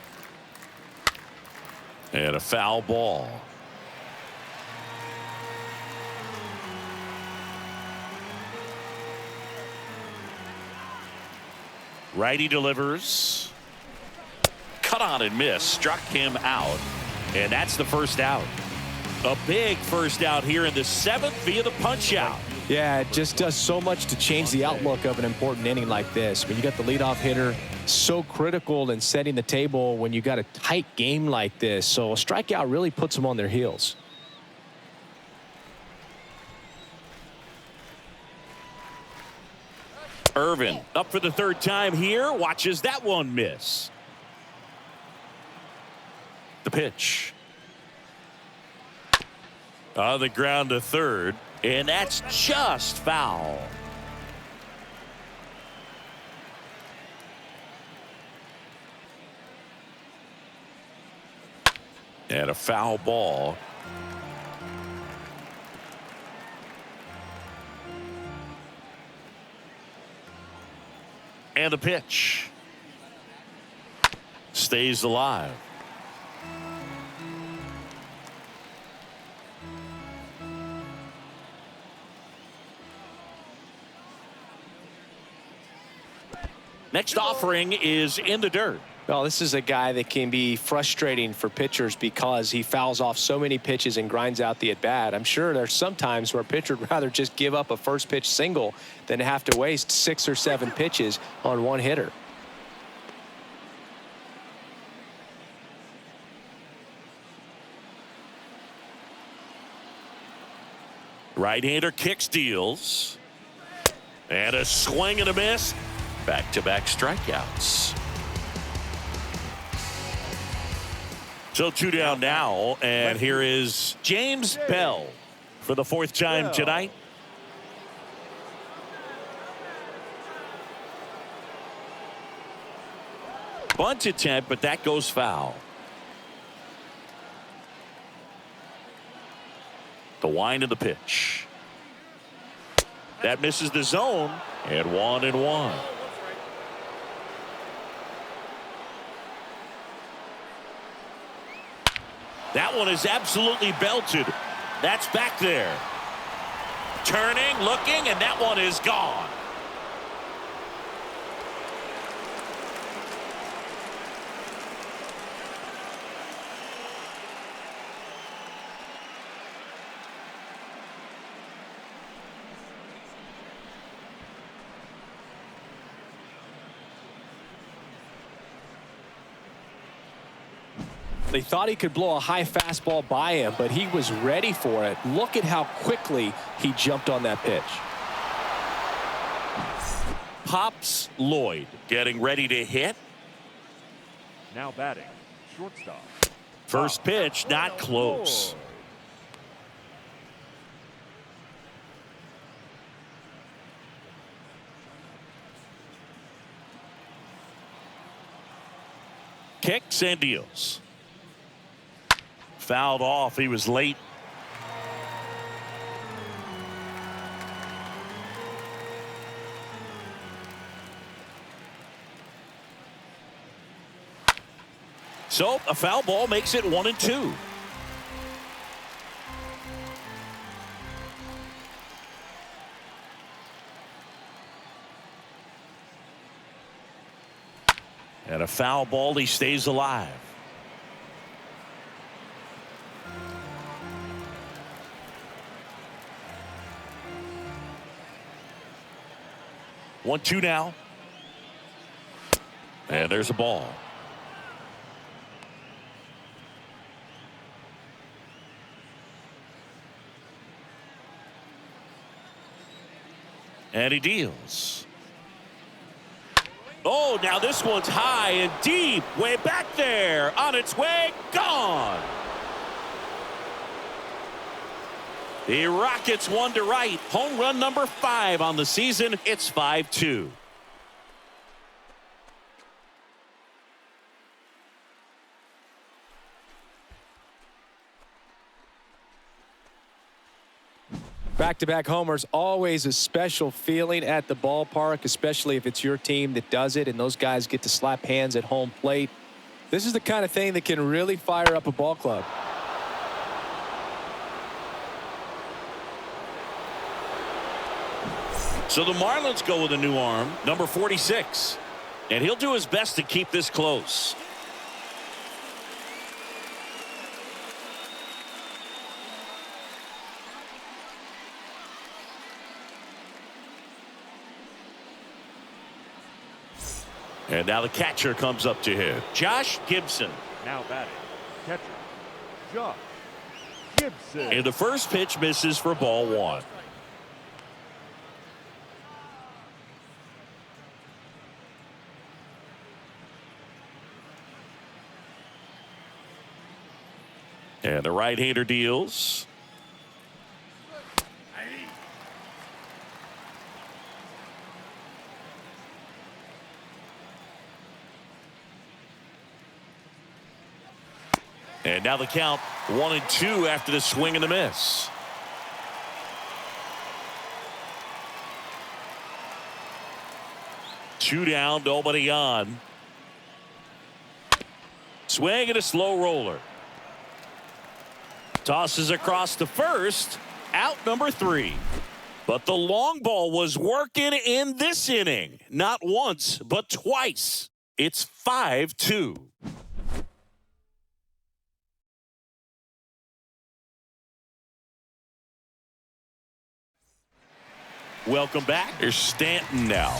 And a foul ball. Righty delivers. Cut on and miss. Struck him out. And that's the first out. A big first out here in the 7th via the punch out. Yeah, it just does so much to change the outlook of an important inning like this. When you got the leadoff hitter, so critical in setting the table when you got a tight game like this. So a strikeout really puts them on their heels. Irvin up for the third time here. Watches that one miss. The pitch. On the ground to third. And that's just foul. And a foul ball. And the pitch. Stays alive. Next offering is in the dirt. Well, this is a guy that can be frustrating for pitchers because he fouls off so many pitches and grinds out the at-bat. I'm sure there's some times where a pitcher would rather just give up a first pitch single than have to waste 6 or 7 pitches on one hitter. Right-hander kicks, deals. And a swing and a miss. Back-to-back strikeouts. So 2 down now, and here is James Bell for the 4th time tonight. Bunt attempt, but that goes foul. The wind of the pitch. That misses the zone, and 1-1. That one is absolutely belted. That's back there. Turning, looking, and that one is gone. They thought he could blow a high fastball by him, but he was ready for it. Look at how quickly he jumped on that pitch. Pops Lloyd getting ready to hit. Now batting, shortstop. First pitch, not close. Kicks and deals. Fouled off. He was late. So a foul ball makes it 1-2. And a foul ball, he stays alive. One, two now. And there's a ball. And he deals. Oh, now this one's high and deep. Way back there. On its way. Gone. The Rockets one to right. Home run number 5 on the season. It's 5-2. Back-to-back homers, always a special feeling at the ballpark, especially if it's your team that does it and those guys get to slap hands at home plate. This is the kind of thing that can really fire up a ball club. So the Marlins go with a new arm, number 46. And he'll do his best to keep this close. And now the catcher comes up to him. Josh Gibson. Now batting, catcher, Josh Gibson. And the first pitch misses for ball 1. And the right-hander deals. And now the count 1-2 after the swing and the miss. Two down, nobody on. Swing and a slow roller. Tosses across to first. Out number 3. But the long ball was working in this inning. Not once, but twice. It's 5-2. Welcome back. Here's Stanton now.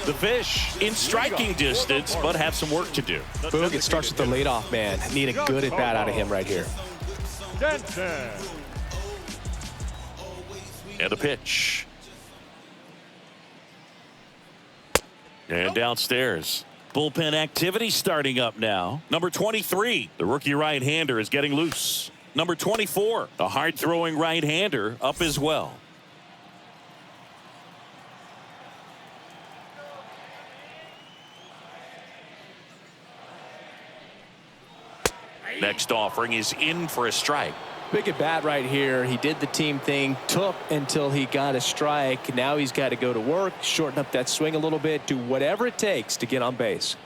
The Fish in striking distance, but have some work to do. Boog, it starts with the leadoff man. Need a good at-bat out of him right here. Stanton. And a pitch. And downstairs. Bullpen activity starting up now. Number 23, the rookie right-hander, is getting loose. Number 24, the hard-throwing right-hander, up as well. Next offering is in for a strike. Big at bat right here. He did the team thing, took until he got a strike. Now he's got to go to work, shorten up that swing a little bit, do whatever it takes to get on base.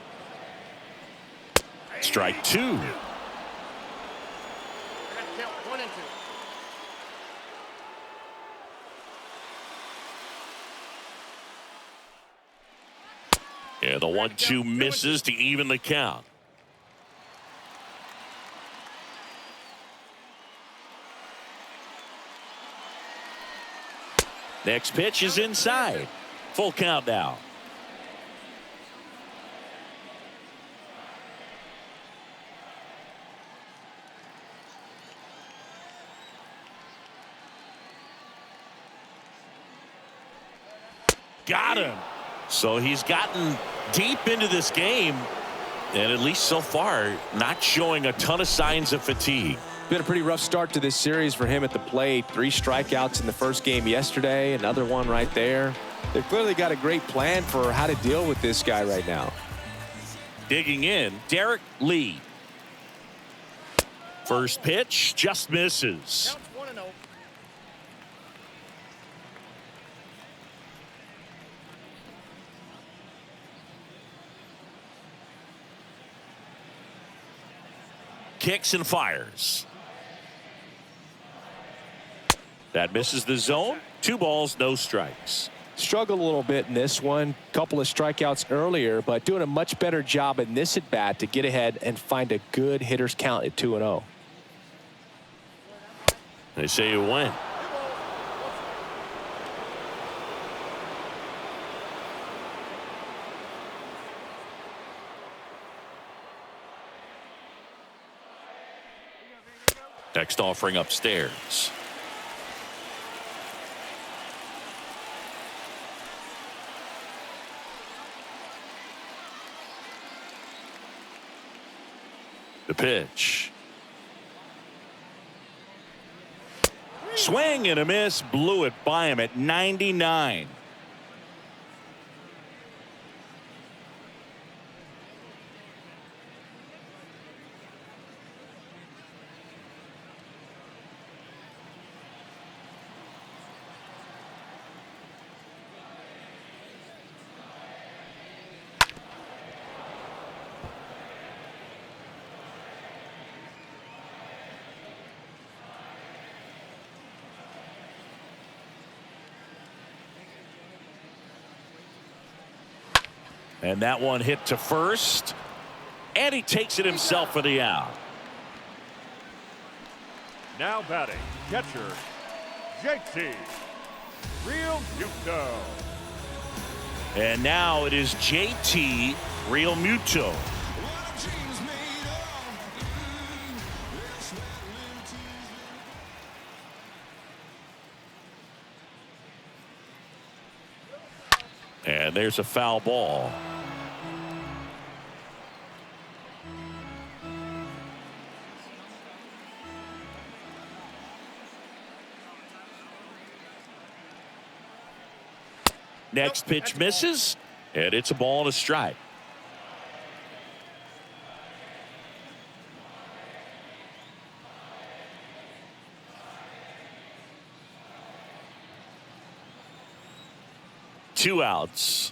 Strike 2. And the 1-2 misses to even the count. Next pitch is inside. Full count now. Got him. So he's gotten deep into this game, and at least so far, not showing a ton of signs of fatigue. Been a pretty rough start to this series for him at the plate. 3 strikeouts in the first game yesterday, another one right there. They've clearly got a great plan for how to deal with this guy right now. Digging in, Derek Lee. First pitch just misses. Kicks and fires. That misses the zone. 2 balls, no strikes. Struggled a little bit in this one. Couple of strikeouts earlier, but doing a much better job in this at bat to get ahead and find a good hitter's count at 2-0. They say you win. Next offering upstairs. The pitch. Swing and a miss. Blew it by him at 99. And that one hit to first. And he takes it himself for the out. Now batting, catcher, JT Realmuto. And now it is JT Realmuto. And there's a foul ball. Next pitch misses, and it's a ball and a strike. Two outs.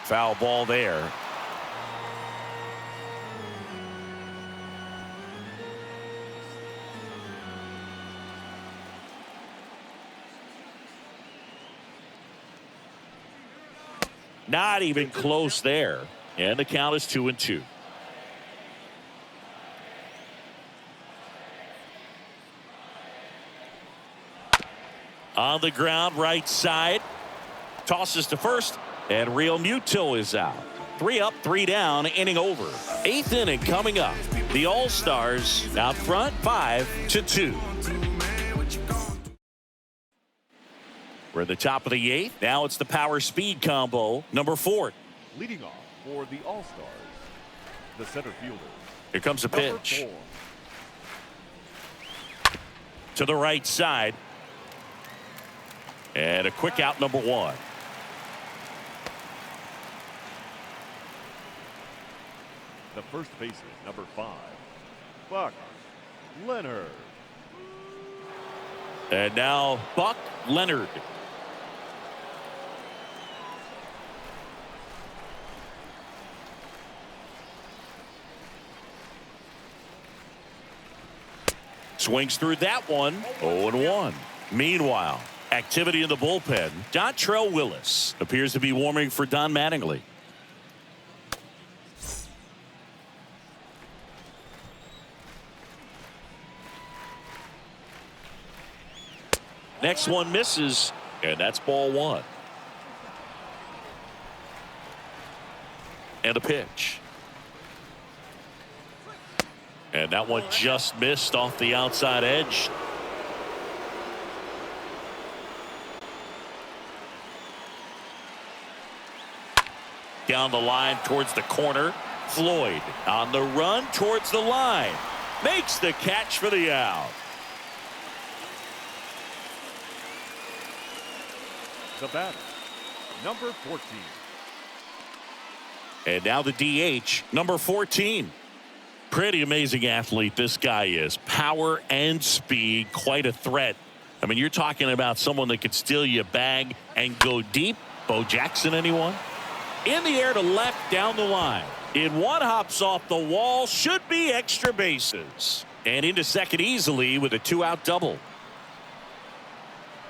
Foul ball there. Not even close there. And the count is 2-2. On the ground, right side. Tosses to first, and Realmuto is out. 3 up, 3 down, inning over. 8th inning coming up. The All-Stars out front, 5-2. We're at the top of the 8th. Now it's the power speed combo, number 4. Leading off for the All-Stars, the center fielder. Here comes a pitch. Number 4. To the right side. And a quick out, number 1. The first baseman, number 5, Buck Leonard. And now Buck Leonard. Swings through that one. 0-1. Meanwhile, Activity in the bullpen. Dontrell Willis appears to be warming for Don Mattingly. Next one misses, and that's ball one. And a pitch. And that one just missed off the outside edge. Down the line towards the corner. Floyd on the run towards the line. Makes the catch for the out. The batter, number 14. And now the DH, number 14. Pretty amazing athlete this guy is. Power and speed, quite a threat. I mean, you're talking about someone that could steal your bag and go deep. Bo Jackson, anyone? In the air to left, down the line. In one, hops off the wall, should be extra bases. And into second easily with a 2-out double.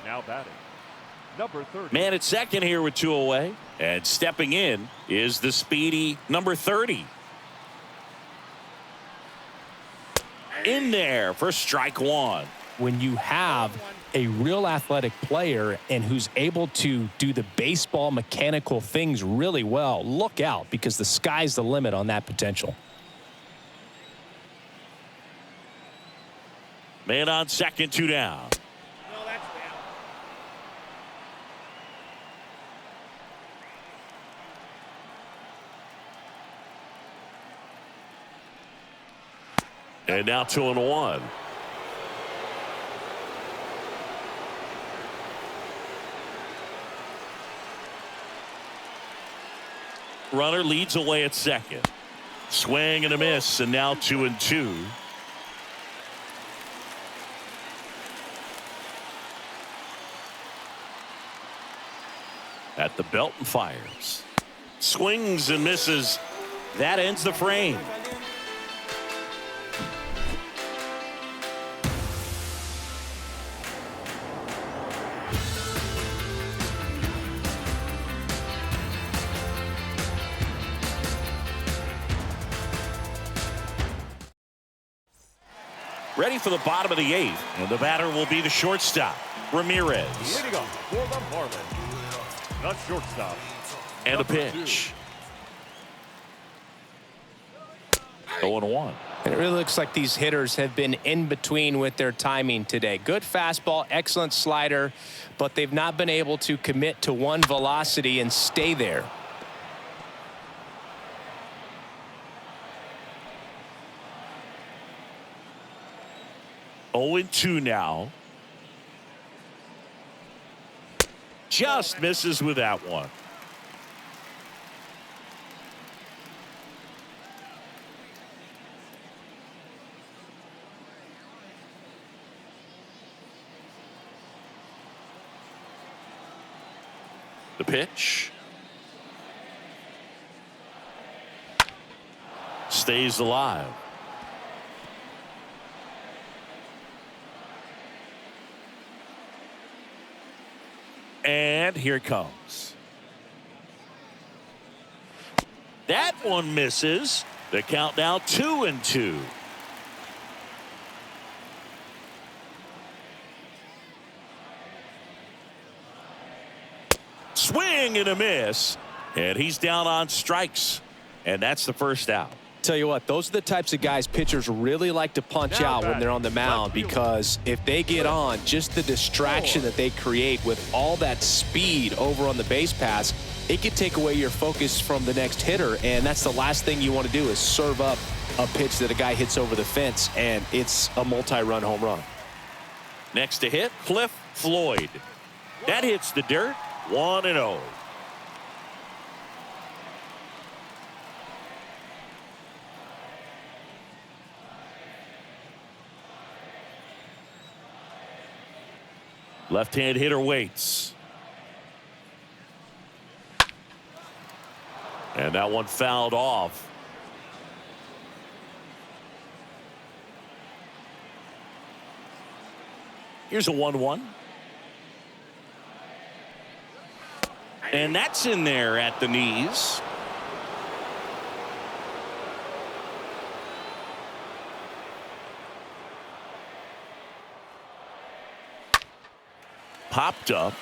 Now batting, number 30. Man at second here with 2 away. And stepping in is the speedy number 30. In there for strike one. When you have a real athletic player and who's able to do the baseball mechanical things really well, look out, because the sky's the limit on that potential. Man on second, 2 down. And now 2-1. Runner leads away at second. Swing and a miss, and now 2-2. At the belt and fires. Swings and misses. That ends the frame. Ready for the bottom of the 8th, and the batter will be the shortstop, Ramirez. Leading off for the Marlins, the shortstop. And a number pitch. 0-1. And it really looks like these hitters have been in between with their timing today. Good fastball, excellent slider, but they've not been able to commit to one velocity and stay there. 0-2 now. Just misses with that one. The pitch. Stays alive. And here it comes. That one misses. The count now 2-2. Swing and a miss. And he's down on strikes. And that's the first out. Tell you what, those are the types of guys pitchers really like to punch out when they're on the mound, because if they get on, just the distraction that they create with all that speed over on the base pass, it could take away your focus from the next hitter, and that's the last thing you want to do is serve up a pitch that a guy hits over the fence, and it's a multi-run home run. Next to hit, Cliff Floyd. That hits the dirt, 1-0. Left-hand hitter waits. And that one fouled off. Here's a 1-1. And that's in there at the knees. Popped up.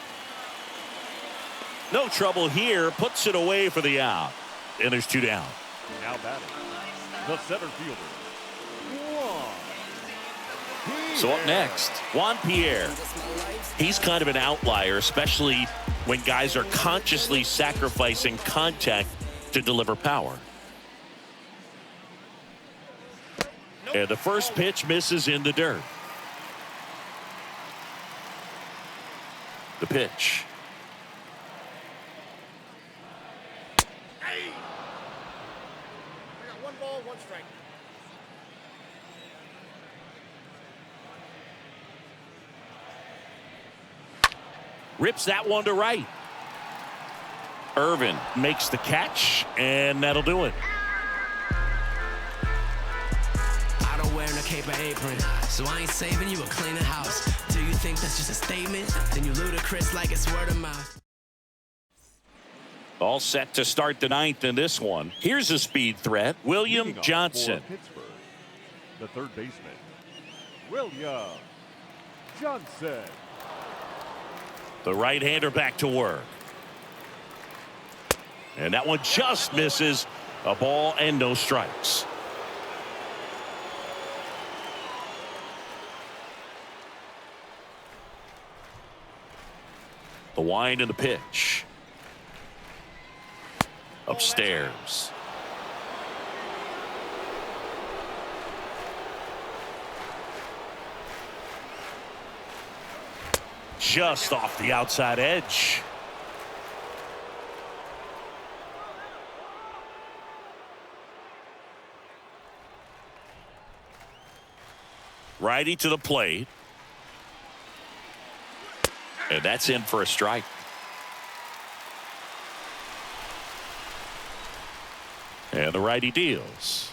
No trouble here. Puts it away for the out. And there's 2 down. Now batting, the center fielder, Juan. So up next, Juan Pierre. He's kind of an outlier, especially when guys are consciously sacrificing contact to deliver power. And the first pitch misses in the dirt. The pitch. Hey! I got 1 ball, 1 strike. Rips that one to right. Irvin makes the catch, and that'll do it. I don't wear no cape or apron, so I ain't saving you or cleaning house. Do you think that's just a statement? Then you ludicrous like it's word of mouth. All set to start the 9th in this one. Here's a speed threat, William Leading off Johnson. for Pittsburgh, the third baseman, William Johnson. The right-hander back to work. And that one just misses. A ball and no strikes. The wind and the pitch. Upstairs. Just off the outside edge. Righty to the plate. And that's in for a strike. And the righty deals.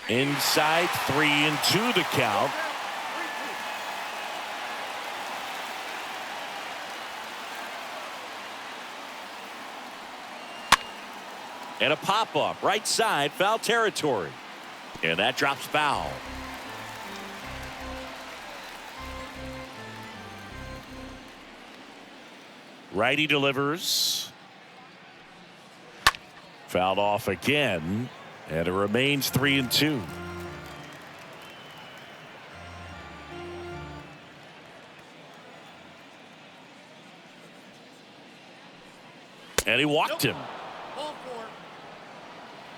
Inside, 3-2 the count. And a pop-up, right side, foul territory. And that drops foul. Righty delivers. Fouled off again. And it remains 3-2. And he walked him.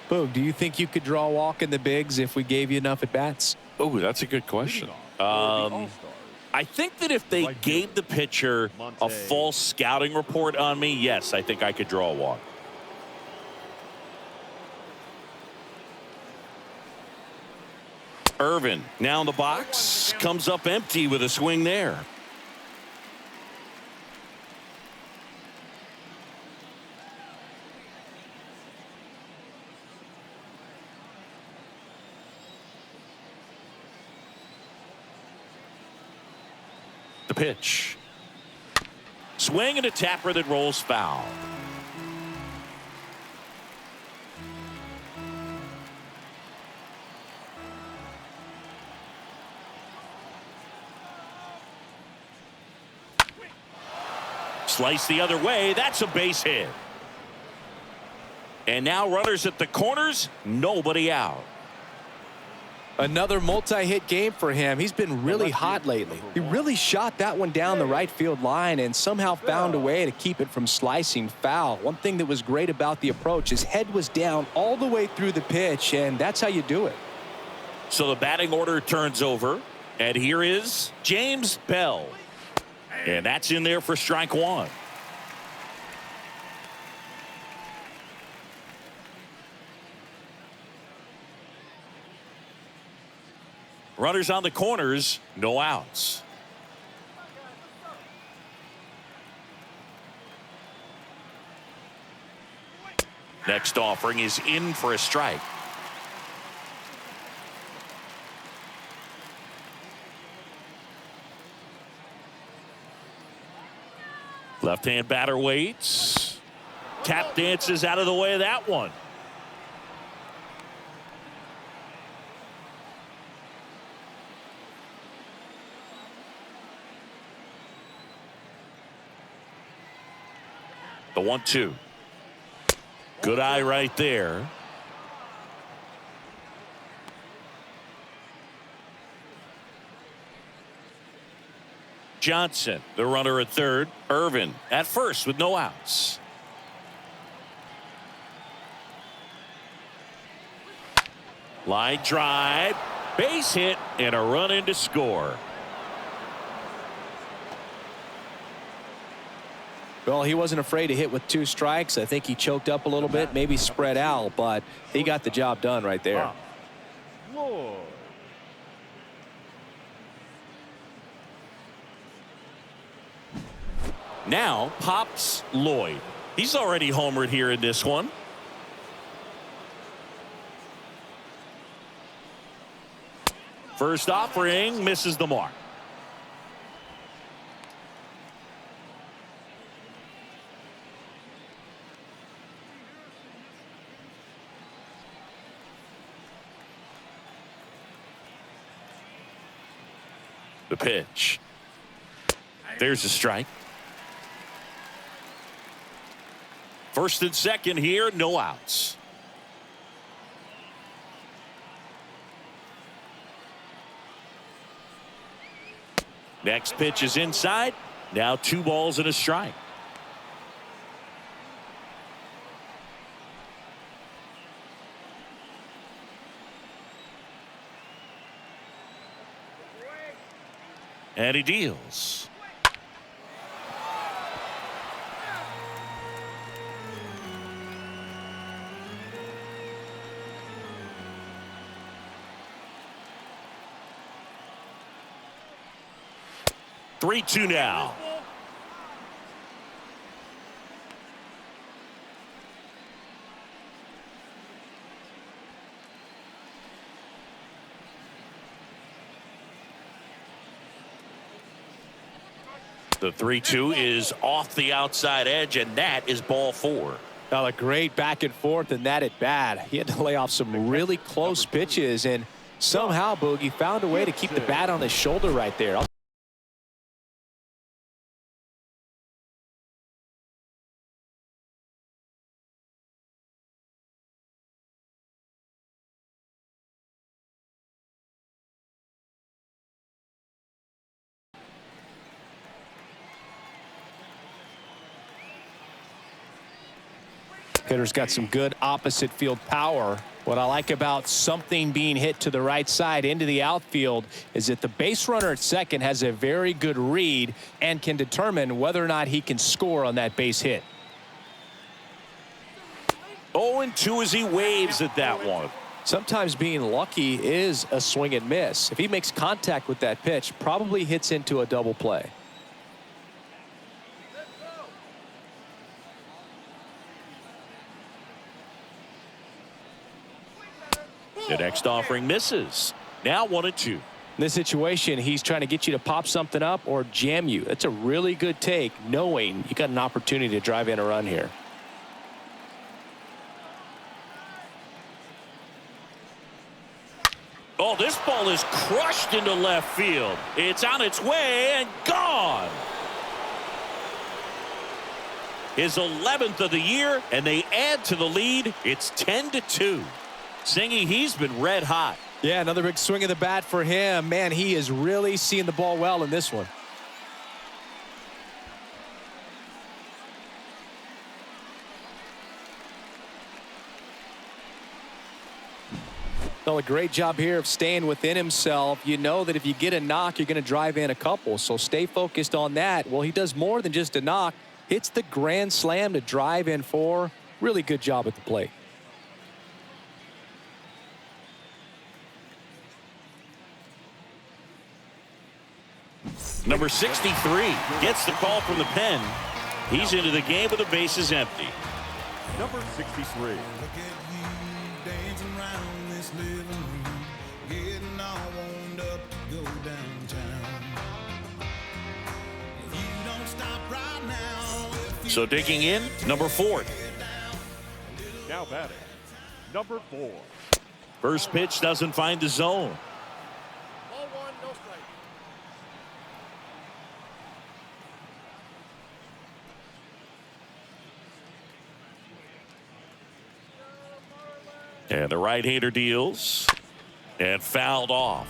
Boog, do you think you could draw a walk in the bigs if we gave you enough at-bats? Oh, that's a good question. I think that if they gave the pitcher a full scouting report on me, yes, I think I could draw a walk. Irvin now in the box, comes up empty with a swing there. The pitch. Swing and a tapper that rolls foul. Slice the other way. That's a base hit. And now runners at the corners. Nobody out. Another multi-hit game for him. He's been really hot lately. He really shot that one down the right field line and somehow found a way to keep it from slicing foul. One thing that was great about the approach, his head was down all the way through the pitch, and that's how you do it. So the batting order turns over, and here is James Bell. And that's in there for strike one. Runners on the corners, no outs. Next offering is in for a strike. Left-hand batter waits. Tap dances out of the way of that one. The 1-2. Good eye right there. Johnson, the runner at third. Irvin at first with no outs. Line drive, base hit, and a run in to score. Well, he wasn't afraid to hit with 2 strikes. I think he choked up a little bit, maybe spread out, but he got the job done right there. Lloyd. Now pops Lloyd. He's already homered here in this one. First offering misses the mark. The pitch. There's a strike. First and second here, no outs. Next pitch is inside. Now 2 balls and a strike. And he deals. Three-two now. The 3-2 is off the outside edge, and that is ball 4. Now a great back and forth in that at bat. He had to lay off some really close pitches, and somehow Boogie found a way to keep the bat on his shoulder right there. Hitter's got some good opposite field power. What I like about something being hit to the right side into the outfield is that the base runner at second has a very good read and can determine whether or not he can score on that base hit. 0-2 as he waves at that one. Sometimes being lucky is a swing and miss. If he makes contact with that pitch, probably hits into a double play. The next offering misses. Now 1-2. In this situation, he's trying to get you to pop something up or jam you. That's a really good take, knowing you got an opportunity to drive in a run here. Oh, this ball is crushed into left field. It's on its way and gone. His 11th of the year, and they add to the lead. It's 10-2. Singy, he's been red hot. Yeah, another big swing of the bat for him. Man, he is really seeing the ball well in this one. Well, a great job here of staying within himself. You know that if you get a knock, you're going to drive in a couple. So stay focused on that. Well, he does more than just a knock. Hits the grand slam to drive in 4. Really good job at the plate. Number 63 gets the call from the pen. He's into the game with the bases empty. Number 63. So digging in, number 4. Now batting, number 4. First pitch doesn't find the zone. Ball 1, no strike. And the right-hander deals and fouled off.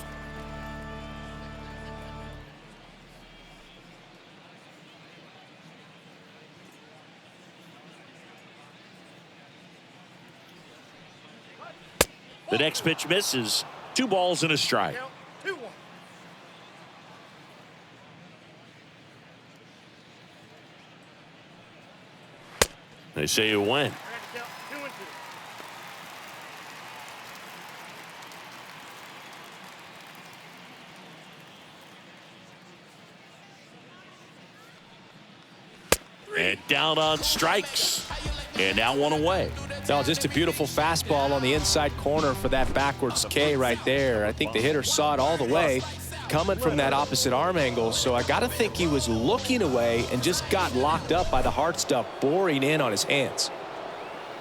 The next pitch misses. 2 balls and a strike. Count 2-1. They say you win. Count 2-2. And down on strikes. And now 1 away. No, just a beautiful fastball on the inside corner for that backwards K right there. I think the hitter saw it all the way coming from that opposite arm angle. So I got to think he was looking away and just got locked up by the hard stuff boring in on his hands.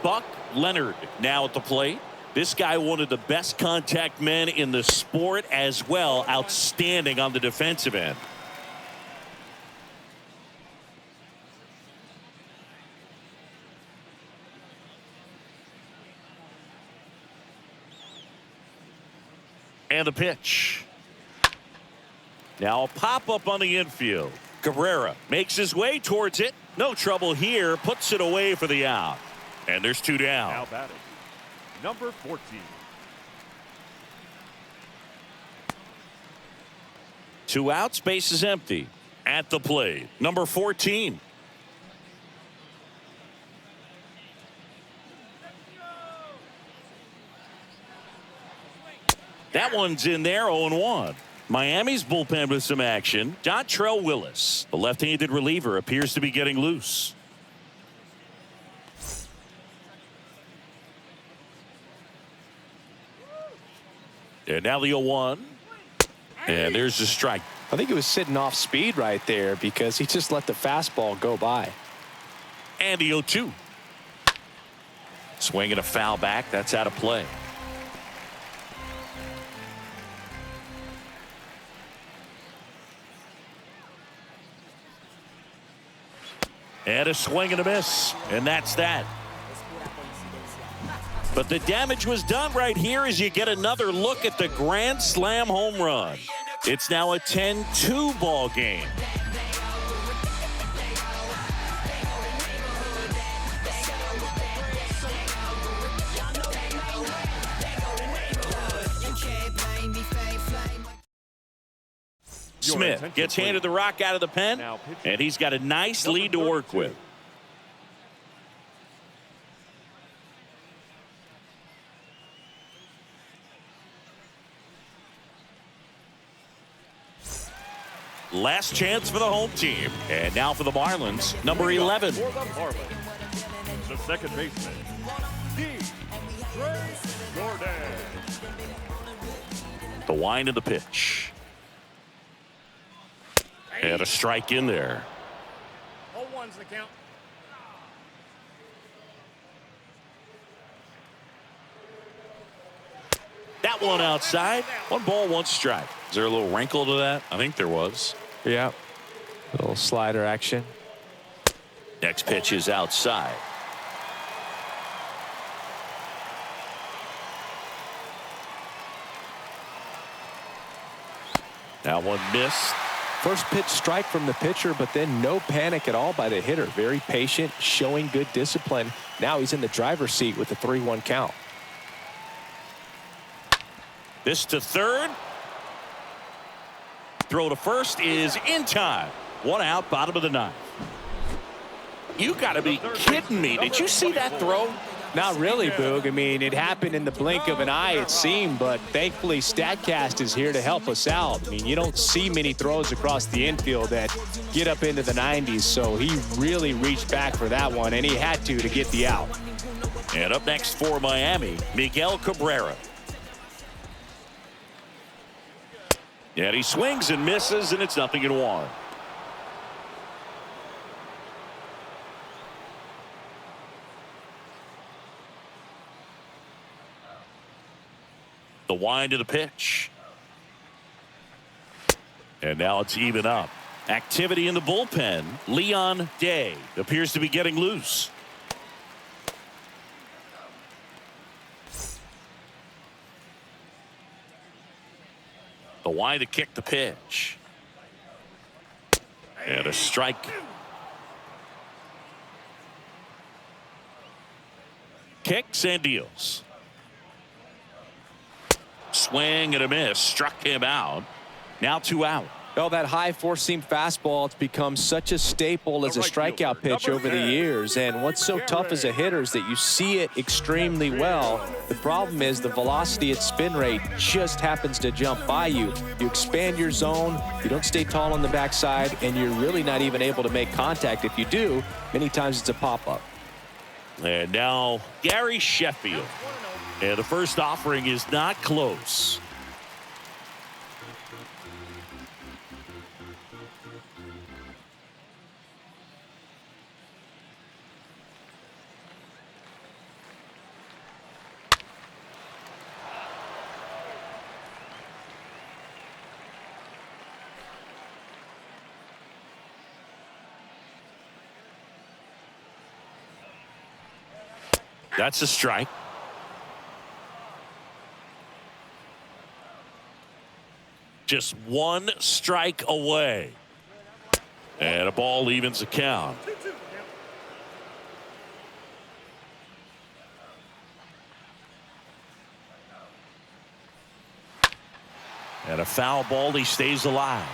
Buck Leonard now at the plate. This guy, one of the best contact men in the sport as well. Outstanding on the defensive end. And the pitch. Now a pop-up on the infield. Cabrera makes his way towards it. No trouble here. Puts it away for the out. And there's 2 down. Now batting, number 14. Two outs, base is empty. At the plate, number 14. That one's in there, 0-1. Miami's bullpen with some action. Dontrell Willis, the left-handed reliever, appears to be getting loose. And now the 0-1. And there's the strike. I think he was sitting off speed right there because he just let the fastball go by. And the 0-2. Swinging a foul back. That's out of play. And a swing and a miss. And that's that. But the damage was done right here as you get another look at the grand slam home run. It's now a 10-2 ball game. Smith gets handed the rock out of the pen, and he's got a nice lead to work with. Last chance for the home team. And now for the Marlins, number 11. For the Marlins, the second baseman, Jordan. The wind of the pitch. And a strike in there. 0-1's the count. That one outside. 1 ball, 1 strike. Is there a little wrinkle to that? I think there was. Yeah. A little slider action. Next pitch is outside. That one missed. First pitch strike from the pitcher, but then no panic at all by the hitter. Very patient, showing good discipline. Now he's in the driver's seat with the 3-1 count. This to third. Throw to first is in time. 1 out, bottom of the 9th. You got to be kidding me. Did you see that throw? Not really, Boog. I mean, it happened in the blink of an eye, it seemed, but thankfully StatCast is here to help us out. I mean, you don't see many throws across the infield that get up into the 90s, so he really reached back for that one, and he had to get the out. And up next for Miami, Miguel Cabrera. And he swings and misses, and it's 0-1. The wind of the pitch. And now it's even up. Activity in the bullpen. Leon Day appears to be getting loose. The wind to kick the pitch. And a strike. Kicks and deals. Swing and a miss. Struck him out. Now 2 out. Well, that high four-seam fastball, it's become such a staple as a strikeout pitch over the years. And what's so tough as a hitter is that you see it extremely well. The problem is the velocity at spin rate just happens to jump by you. You expand your zone, you don't stay tall on the backside, and you're really not even able to make contact. If you do, many times it's a pop-up. And now Gary Sheffield. And the first offering is not close. That's a strike. Just 1 strike away. And a ball evens the count. And a foul ball, he stays alive.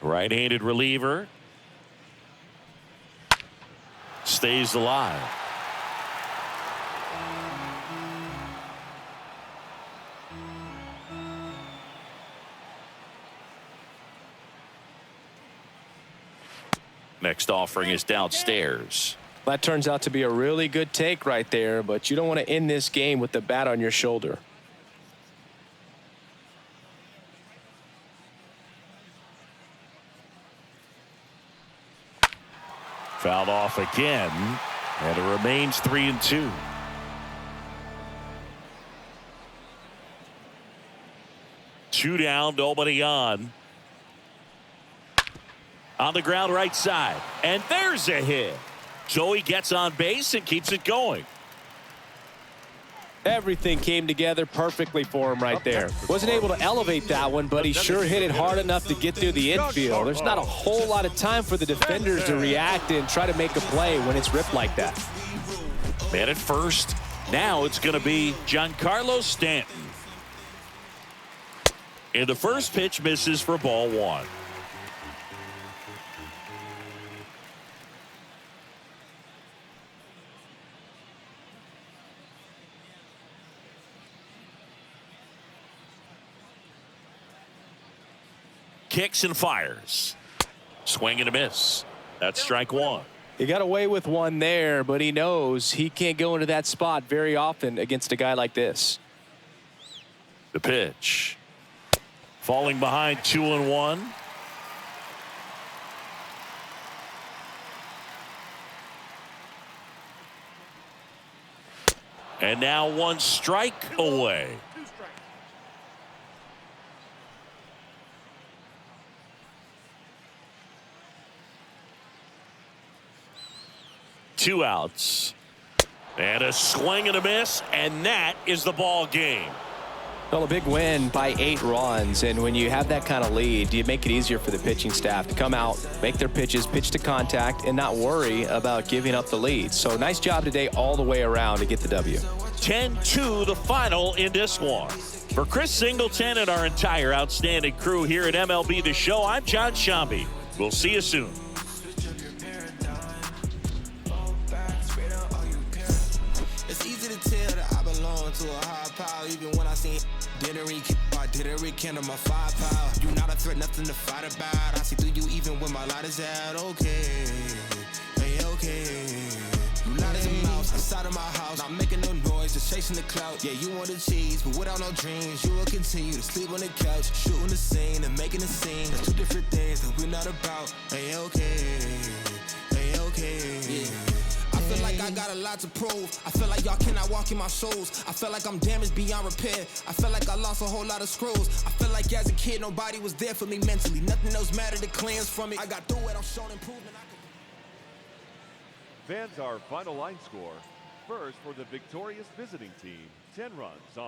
Right-handed reliever. Stays alive. Next offering is downstairs. That turns out to be a really good take right there, but you don't want to end this game with the bat on your shoulder. Fouled off again, and it remains 3-2. Two down, nobody on. On the ground right side, and there's a hit. So he gets on base and keeps it going. Everything came together perfectly for him right there. Wasn't able to elevate that one, but he sure hit it hard enough to get through the infield. There's not a whole lot of time for the defenders to react and try to make a play when it's ripped like that. Man at first. Now it's going to be Giancarlo Stanton. And the first pitch misses for ball 1. Kicks and fires. Swing and a miss. That's strike 1. He got away with one there, but he knows he can't go into that spot very often against a guy like this. The pitch. Falling behind 2-1. And now 1 strike away. Two outs. And a swing and a miss, and that is the ball game. Well, a big win by 8 runs, and when you have that kind of lead, you make it easier for the pitching staff to come out, make their pitches, pitch to contact, and not worry about giving up the lead. So nice job today all the way around to get the W. 10-2 the final in this one. For Chris Singleton and our entire outstanding crew here at MLB The Show, I'm John Shambi. We'll see you soon. To a high power, even when I seen didn't rekindle my firepower. You not a threat, nothing to fight about. I see through you even when my light is out. Okay, hey, okay. You not as a mouse outside of my house, not making no noise, just chasing the clout. Yeah, you want the cheese, but without no dreams, you will continue to sleep on the couch, shooting the scene and making the scene. That's 2 different things that we're not about. Hey, okay. got a lot to prove. I feel like y'all cannot walk in my shoes. I feel like I'm damaged beyond repair. I feel like I lost a whole lot of screws. I feel like as a kid, nobody was there for me mentally. Nothing else mattered to cleanse from it. I got through it, I'm showing improvement. Fans, our final line score. First, for the victorious visiting team, 10 runs on